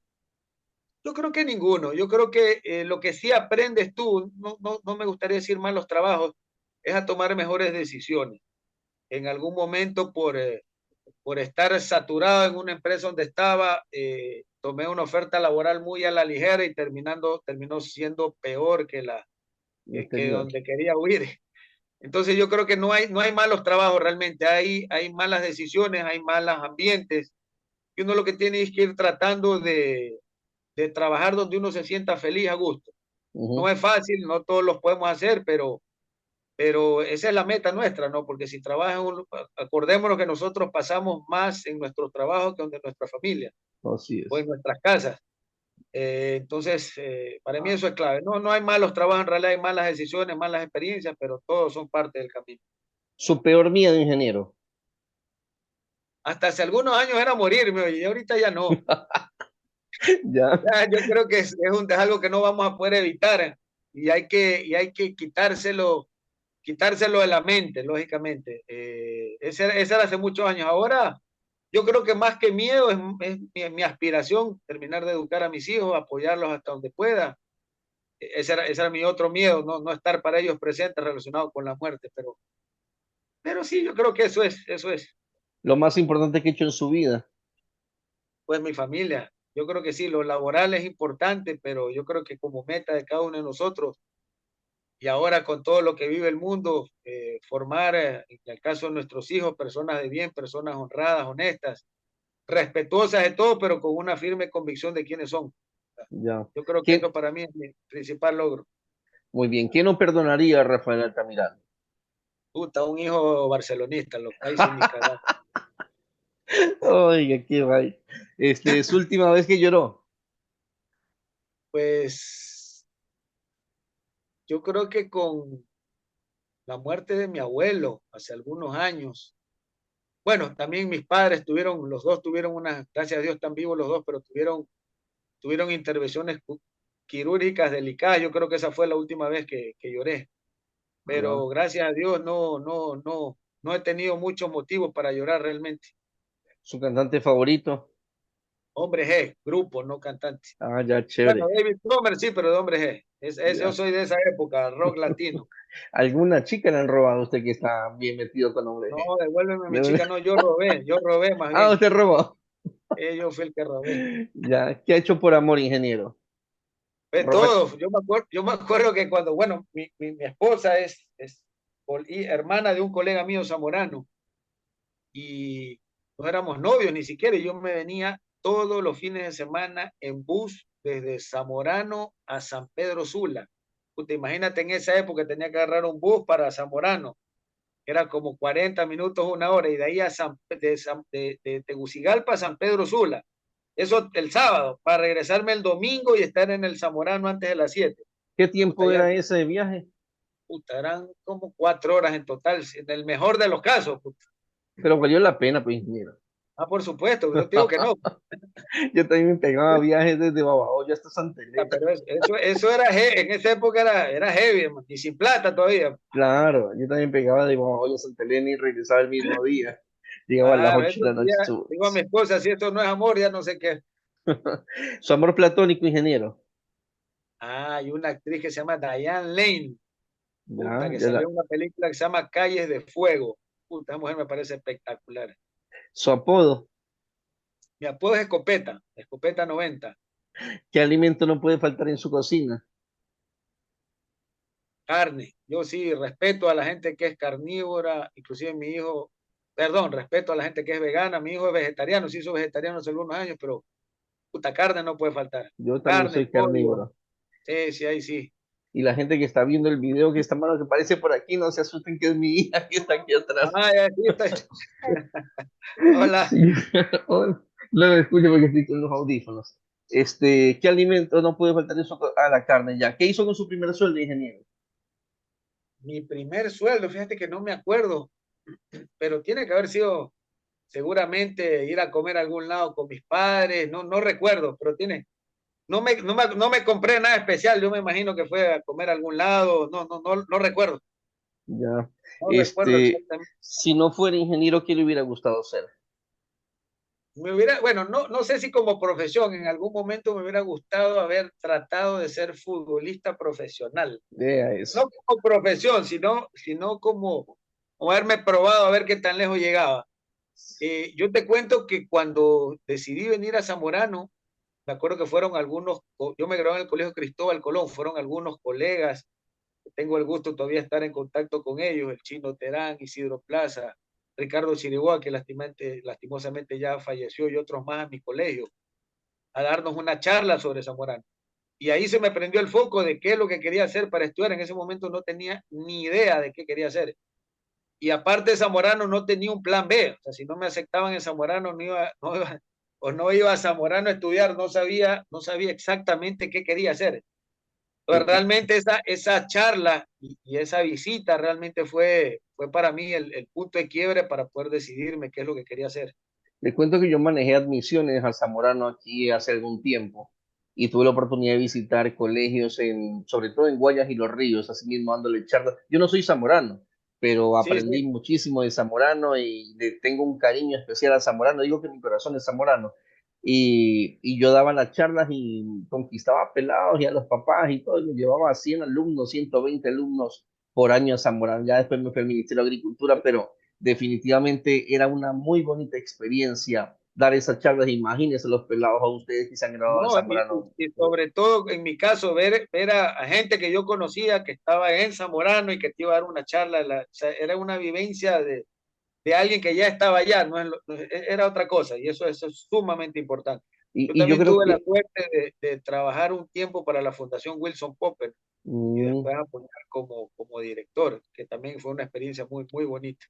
Yo creo que ninguno. Yo creo que lo que sí aprendes tú, no me gustaría decir malos trabajos, es a tomar mejores decisiones. En algún momento, por estar saturado en una empresa donde estaba, tomé una oferta laboral muy a la ligera y terminó siendo peor que donde quería huir. Entonces yo creo que no hay malos trabajos realmente, hay malas decisiones, hay malos ambientes, y uno lo que tiene es que ir tratando de trabajar donde uno se sienta feliz, a gusto. No es fácil, no todos los podemos hacer, pero esa es la meta nuestra, ¿no? Porque si trabajan, acordémonos que nosotros pasamos más en nuestros trabajos que en nuestra familia Así es. o en nuestras casas. Entonces, para mí eso es clave. No hay malos trabajos, en realidad hay malas decisiones, malas experiencias, pero todos son parte del camino. Su peor miedo, ingeniero. Hasta hace algunos años era morirme, y ahorita ya no. Ya. Yo creo que es algo que no vamos a poder evitar y hay que quitárselo de la mente, lógicamente. Ese era hace muchos años. Ahora, yo creo que más que miedo es mi aspiración, terminar de educar a mis hijos, apoyarlos hasta donde pueda. Ese era mi otro miedo, no estar para ellos presentes relacionado con la muerte, pero sí, yo creo que eso es. Lo más importante que he hecho en su vida. Pues mi familia. Yo creo que sí, lo laboral es importante, pero yo creo que como meta de cada uno de nosotros, y ahora con todo lo que vive el mundo, formar, en el caso de nuestros hijos, personas de bien, personas honradas, honestas, respetuosas de todo, pero con una firme convicción de quiénes son. Ya. Yo creo que eso para mí es mi principal logro. Muy bien. ¿Quién no perdonaría a Rafael Altamirano? Puta, un hijo barcelonista, ahí sí me cagaron. Oiga, qué vaya. Su última vez que lloró. Pues yo creo que con la muerte de mi abuelo hace algunos años, bueno, también mis padres tuvieron, los dos tuvieron una, gracias a Dios están vivos los dos, pero tuvieron intervenciones quirúrgicas delicadas. Yo creo que esa fue la última vez que lloré. Pero gracias a Dios no he tenido muchos motivos para llorar realmente. ¿Su cantante favorito? Hombre G, grupo, no cantante. Ah, ya, Bueno, chévere. David Cromer sí, pero de Hombre G. Yo Ya. soy de esa época, rock latino. ¿Alguna chica le han robado a usted que está bien metido con hombre No, G? devuélveme mi chica, no, yo robé más Ah, bien. usted robó. Yo fui el que robé. Ya, ¿qué ha hecho por amor, ingeniero? De Robert. todo, yo me acuerdo que cuando, bueno, mi esposa es hermana de un colega mío zamorano y no éramos novios ni siquiera, y yo me venía todos los fines de semana en bus desde Zamorano a San Pedro Sula. Puta, imagínate, en esa época tenía que agarrar un bus para Zamorano, era como 40 minutos, una hora, y de ahí de Tegucigalpa a San Pedro Sula. Eso el sábado, para regresarme el domingo y estar en el Zamorano antes de las 7. ¿Qué Puta, tiempo ya, era ese de viaje? puta, eran como 4 horas en total, en el mejor de los casos. Puta. Pero valió la pena, pues, ingeniero. Ah, por supuesto, yo te digo que no. Yo también me pegaba viajes desde Babahoyo hasta Santa Elena. Pero eso era en esa época era heavy, hermano, y sin plata todavía. Claro, yo también pegaba de Babahoyo a Santa Elena y regresaba el mismo día. Llegaba a las Ah, 8 de la noche. digo a mi esposa, si esto no es amor, ya no sé qué. Su amor platónico, ingeniero. Hay una actriz que se llama Diane Lane, puta, Ya, que ya salió en una película que se llama Calles de Fuego. Puta, esa mujer me parece espectacular. Su apodo. Mi apodo es Escopeta, Escopeta 90. ¿Qué alimento no puede faltar en su cocina? Carne. Yo sí respeto a la gente que es carnívora, inclusive mi hijo, perdón, respeto a la gente que es vegana. Mi hijo es vegetariano, se hizo vegetariano hace algunos años, pero puta, carne no puede faltar. Yo también Carne, soy pollo. carnívoro. Sí, sí, ahí sí. Y la gente que está viendo el video que está mano que aparece por aquí, no se asusten que es mi hija que está aquí atrás. Ah, ya, sí, está. Hola. Sí. No me escucho porque estoy con los audífonos. ¿Qué alimento no puede faltar eso a la carne ya? ¿Qué hizo con su primer sueldo, ingeniero? Mi primer sueldo, fíjate que no me acuerdo, pero tiene que haber sido seguramente ir a comer a algún lado con mis padres, no recuerdo, pero no me compré nada especial, yo me imagino que fue a comer a algún lado, no recuerdo, Ya. no recuerdo exactamente. Si no fuera ingeniero, ¿qué le hubiera gustado ser? Bueno, no sé si como profesión, en algún momento me hubiera gustado haber tratado de ser futbolista profesional. Vea eso. No como profesión, sino como haberme probado a ver qué tan lejos llegaba. Yo te cuento que cuando decidí venir a Zamorano, me acuerdo que fueron algunos, yo me gradué en el Colegio Cristóbal Colón, fueron algunos colegas, tengo el gusto todavía de estar en contacto con ellos, el Chino Terán, Isidro Plaza, Ricardo Chiriguá, que lastimosamente ya falleció, y otros más a mi colegio, a darnos una charla sobre Zamorano. Y ahí se me prendió el foco de qué es lo que quería hacer para estudiar. En ese momento no tenía ni idea de qué quería hacer. Y aparte de Zamorano no tenía un plan B. O sea, si no me aceptaban en Zamorano, no iba a Zamorano a estudiar, no sabía exactamente qué quería hacer. Entonces, realmente esa charla y esa visita realmente fue para mí el punto de quiebre para poder decidirme qué es lo que quería hacer. Le cuento que yo manejé admisiones a Zamorano aquí hace algún tiempo y tuve la oportunidad de visitar colegios, sobre todo en Guayas y Los Ríos, así mismo dándole charlas. Yo no soy zamorano, pero Sí, aprendí sí. muchísimo de Zamorano y tengo un cariño especial a Zamorano. Digo que mi corazón es zamorano. Y yo daba las charlas y conquistaba a pelados y a los papás y todo, y me llevaba a 100 alumnos, 120 alumnos por año a Zamorano. Ya después me fui al Ministerio de Agricultura, pero definitivamente era una muy bonita experiencia dar esas charlas. Imagínense los pelados a ustedes que se han graduado de No, Zamorano. y sobre todo en mi caso, ver a gente que yo conocía que estaba en Zamorano y que te iba a dar una charla, o sea, era una vivencia de alguien que ya estaba allá, era otra cosa, y eso es sumamente importante. Yo Y yo también creo tuve la que suerte de trabajar un tiempo para la Fundación Wilson Popper y mm, después apoyar como director, que también fue una experiencia muy, muy bonita.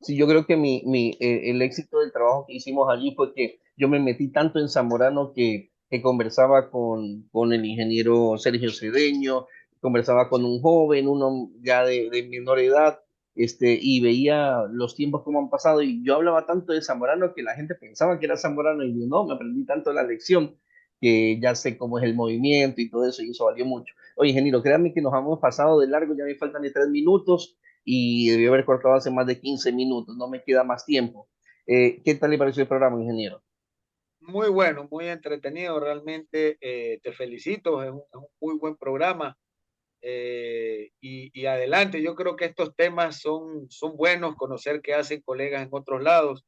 sí, yo creo que el éxito del trabajo que hicimos allí fue que yo me metí tanto en Zamorano que que conversaba con el ingeniero Sergio Cedeño, conversaba con un joven, uno ya de menor edad, y veía los tiempos como han pasado, y yo hablaba tanto de Zamorano que la gente pensaba que era Zamorano, y yo no, me aprendí tanto la lección que ya sé cómo es el movimiento y todo eso, y eso valió mucho. Oye, ingeniero, créanme que nos hemos pasado de largo, ya me faltan de 3 minutos, y debí haber cortado hace más de 15 minutos, no me queda más tiempo. ¿Qué tal le pareció el programa, ingeniero? Muy bueno, muy entretenido, realmente te felicito, es un muy buen programa. Y adelante, yo creo que estos temas son buenos, conocer qué hacen colegas en otros lados.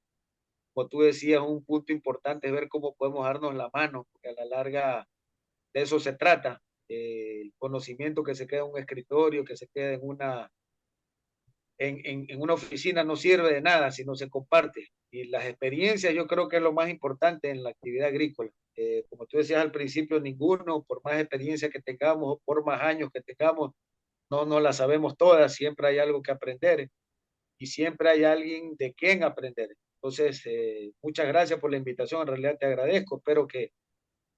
Como tú decías, un punto importante es ver cómo podemos darnos la mano, porque a la larga de eso se trata. El conocimiento que se queda en un escritorio, que se queda en una oficina no sirve de nada si no se comparte. Y las experiencias yo creo que es lo más importante en la actividad agrícola. Como tú decías al principio, ninguno, por más experiencia que tengamos, por más años que tengamos, no las sabemos todas, siempre hay algo que aprender y siempre hay alguien de quien aprender. Entonces, muchas gracias por la invitación, en realidad te agradezco, espero que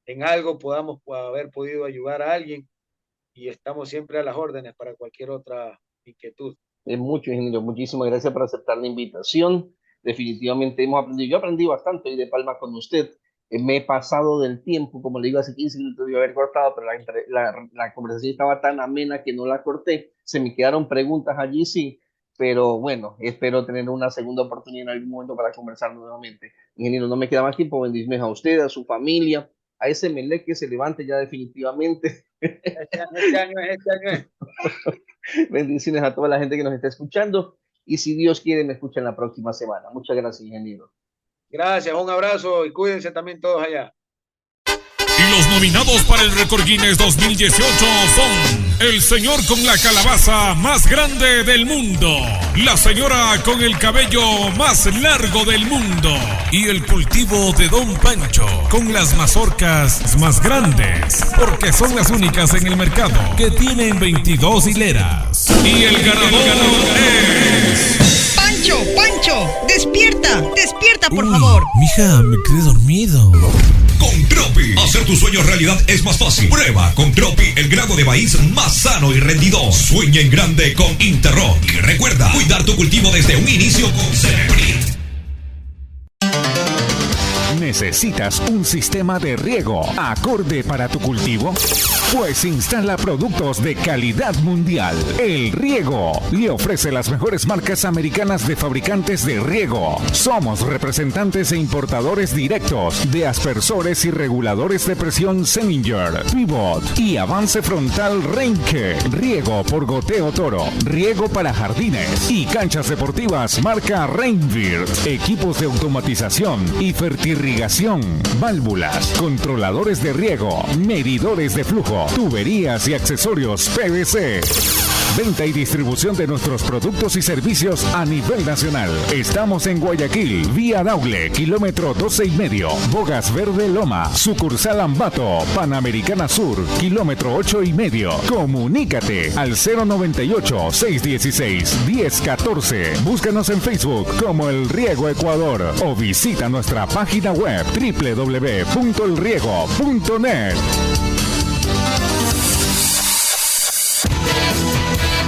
en algo podamos haber podido ayudar a alguien y estamos siempre a las órdenes para cualquier otra inquietud. Mucho, ingeniero, muchísimas gracias por aceptar la invitación. Definitivamente hemos aprendido, yo aprendí bastante hoy de Palma con usted. Me he pasado del tiempo, como le digo, hace 15 minutos de haber cortado, pero la conversación estaba tan amena que no la corté. Se me quedaron preguntas allí, sí, pero bueno, espero tener una segunda oportunidad en algún momento para conversar nuevamente. Ingeniero, no me queda más tiempo, bendiciones a usted, a su familia, a ese Melec que se levante ya definitivamente. Este año es. Bendiciones a toda la gente que nos está escuchando y si Dios quiere me escuchan la próxima semana. Muchas gracias, ingeniero. Gracias, un abrazo y cuídense también todos allá. Y los nominados para el Récord Guinness 2018 son el señor con la calabaza más grande del mundo, la señora con el cabello más largo del mundo y el cultivo de Don Pancho con las mazorcas más grandes, porque son las únicas en el mercado que tienen 22 hileras. Y el ganador es... Pancho, despierta, por favor. Mija, me quedé dormido. Con Tropi, hacer tu sueño realidad es más fácil. Prueba con Tropi el grano de maíz más sano y rendidor. Sueña en grande con Interrock. Y recuerda, cuidar tu cultivo desde un inicio con Celebrit. ¿Necesitas un sistema de riego acorde para tu cultivo? Pues instala productos de calidad mundial. El Riego le ofrece las mejores marcas americanas de fabricantes de riego. Somos representantes e importadores directos de aspersores y reguladores de presión Semminger, Pivot y avance frontal Reinke. Riego por goteo Toro, riego para jardines y canchas deportivas marca Reinvirt. Equipos de automatización y fertirrigación, válvulas, controladores de riego, medidores de flujo, tuberías y accesorios PVC. Venta y distribución de nuestros productos y servicios a nivel nacional. Estamos en Guayaquil, vía Daule, kilómetro 12,5, Bogas Verde Loma, sucursal Ambato, Panamericana Sur, kilómetro 8,5. Comunícate al 098-616-1014. Búscanos en Facebook como El Riego Ecuador o visita nuestra página web www.elriego.net.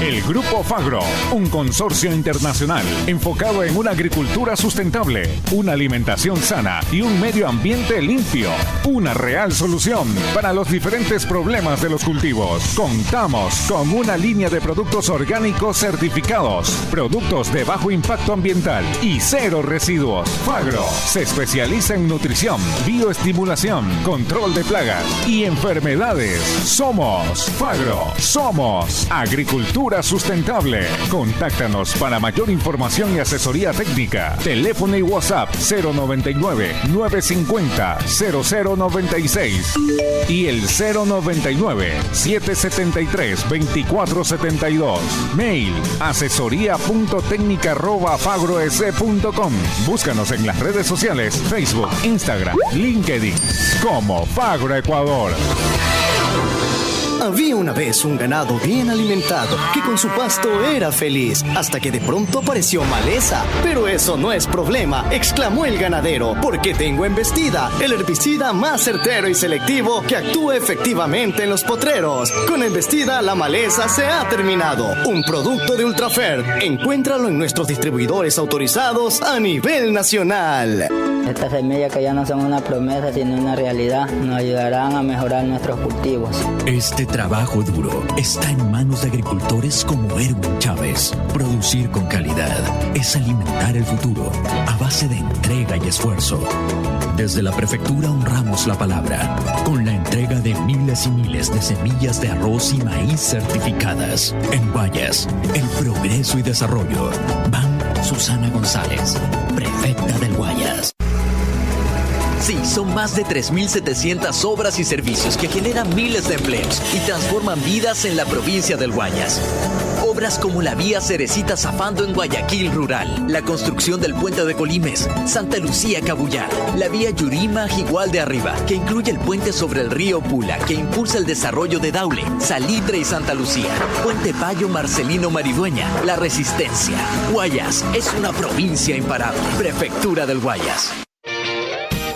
El Grupo Fagro, un consorcio internacional enfocado en una agricultura sustentable, una alimentación sana y un medio ambiente limpio. Una real solución para los diferentes problemas de los cultivos. Contamos con una línea de productos orgánicos certificados, productos de bajo impacto ambiental y cero residuos. Fagro se especializa en nutrición, bioestimulación, control de plagas y enfermedades. Somos Fagro, somos agricultura sustentable. Contáctanos para mayor información y asesoría técnica. Teléfono y WhatsApp 099-950-0096 y el 099-773-2472. Mail asesoría.técnica@fagroec.com. Búscanos en las redes sociales Facebook, Instagram, LinkedIn como Fagro Ecuador. Había una vez un ganado bien alimentado que con su pasto era feliz, hasta que de pronto apareció maleza. Pero eso no es problema, exclamó el ganadero, porque tengo Embestida, el herbicida más certero y selectivo que actúa efectivamente en los potreros. Con Embestida la maleza se ha terminado. Un producto de Ultrafer. Encuéntralo en nuestros distribuidores autorizados a nivel nacional. Estas semillas que ya no son una promesa sino una realidad nos ayudarán a mejorar nuestros cultivos. Este trabajo duro está en manos de agricultores como Erwin Chávez. Producir con calidad es alimentar el futuro a base de entrega y esfuerzo. Desde la prefectura honramos la palabra con la entrega de miles y miles de semillas de arroz y maíz certificadas. En Guayas, el progreso y desarrollo. Ban Susana González, prefecta del Guayas. Sí, son más de 3.700 obras y servicios que generan miles de empleos y transforman vidas en la provincia del Guayas. Obras como la vía Cerecita-Zafando en Guayaquil Rural, la construcción del puente de Colimes, Santa Lucía-Cabullar, la vía Yurima-Jigual de Arriba, que incluye el puente sobre el río Pula, que impulsa el desarrollo de Daule, Salitre y Santa Lucía, Puente Payo Marcelino Maridueña, La Resistencia. Guayas es una provincia imparable. Prefectura del Guayas.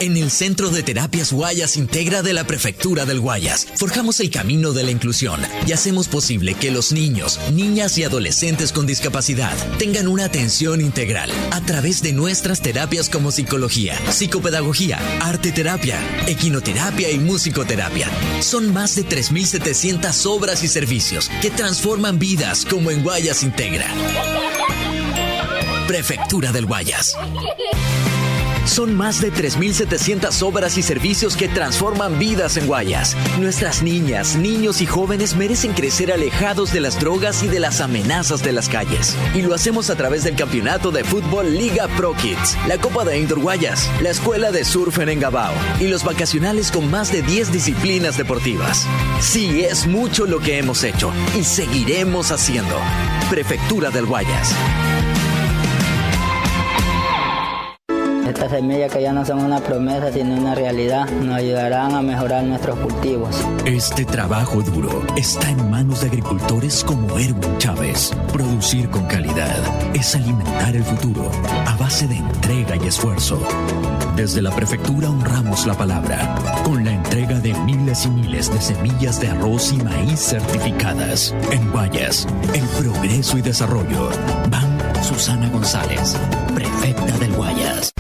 En el Centro de Terapias Guayas Integra de la Prefectura del Guayas, forjamos el camino de la inclusión y hacemos posible que los niños, niñas y adolescentes con discapacidad tengan una atención integral a través de nuestras terapias como psicología, psicopedagogía, arte terapia, equinoterapia y musicoterapia. Son más de 3.700 obras y servicios que transforman vidas como en Guayas Integra. Prefectura del Guayas. Son más de 3.700 obras y servicios que transforman vidas en Guayas. Nuestras niñas, niños y jóvenes merecen crecer alejados de las drogas y de las amenazas de las calles. Y lo hacemos a través del campeonato de fútbol Liga Pro Kids, la Copa de Indoor Guayas, la Escuela de Surf en Engabao y los vacacionales con más de 10 disciplinas deportivas. Sí, es mucho lo que hemos hecho y seguiremos haciendo. Prefectura del Guayas. Estas semillas que ya no son una promesa sino una realidad nos ayudarán a mejorar nuestros cultivos. Este trabajo duro está en manos de agricultores como Erwin Chávez. Producir con calidad es alimentar el futuro a base de entrega y esfuerzo. Desde la prefectura honramos la palabra con la entrega de miles y miles de semillas de arroz y maíz certificadas. En Guayas, el progreso y desarrollo. Ban Susana González, prefecta del Guayas.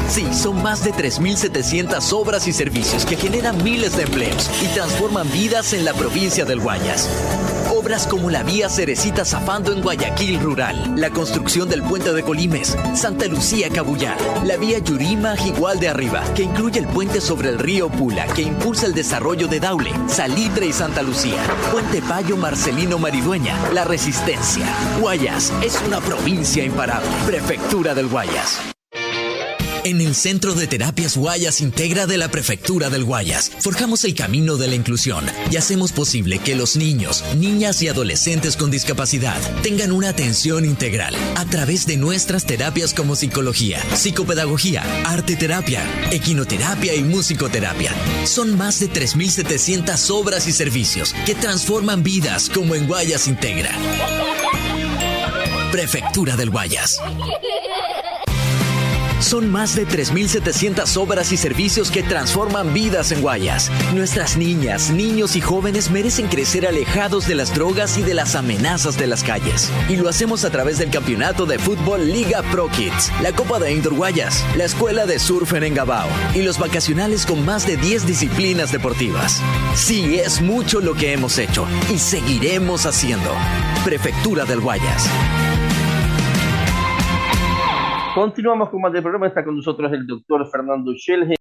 Sí, son más de 3.700 obras y servicios que generan miles de empleos y transforman vidas en la provincia del Guayas. Obras como la vía Cerecita-Zafando en Guayaquil Rural, la construcción del puente de Colimes, Santa Lucía-Cabullar, la vía Yurima-Jigual de Arriba, que incluye el puente sobre el río Pula, que impulsa el desarrollo de Daule, Salitre y Santa Lucía, Puente Payo Marcelino Maridueña, La Resistencia. Guayas es una provincia imparable. Prefectura del Guayas. En el Centro de Terapias Guayas Integra de la Prefectura del Guayas, forjamos el camino de la inclusión y hacemos posible que los niños, niñas y adolescentes con discapacidad tengan una atención integral a través de nuestras terapias como psicología, psicopedagogía, arte terapia, equinoterapia y musicoterapia. Son más de 3.700 obras y servicios que transforman vidas como en Guayas Integra. Prefectura del Guayas. Son más de 3.700 obras y servicios que transforman vidas en Guayas. Nuestras niñas, niños y jóvenes merecen crecer alejados de las drogas y de las amenazas de las calles. Y lo hacemos a través del campeonato de fútbol Liga Pro Kids, la Copa de Indoor Guayas, la Escuela de Surf en Engabao y los vacacionales con más de 10 disciplinas deportivas. Sí, es mucho lo que hemos hecho y seguiremos haciendo. Prefectura del Guayas. Continuamos con más del programa. Está con nosotros el doctor Fernando Schelge,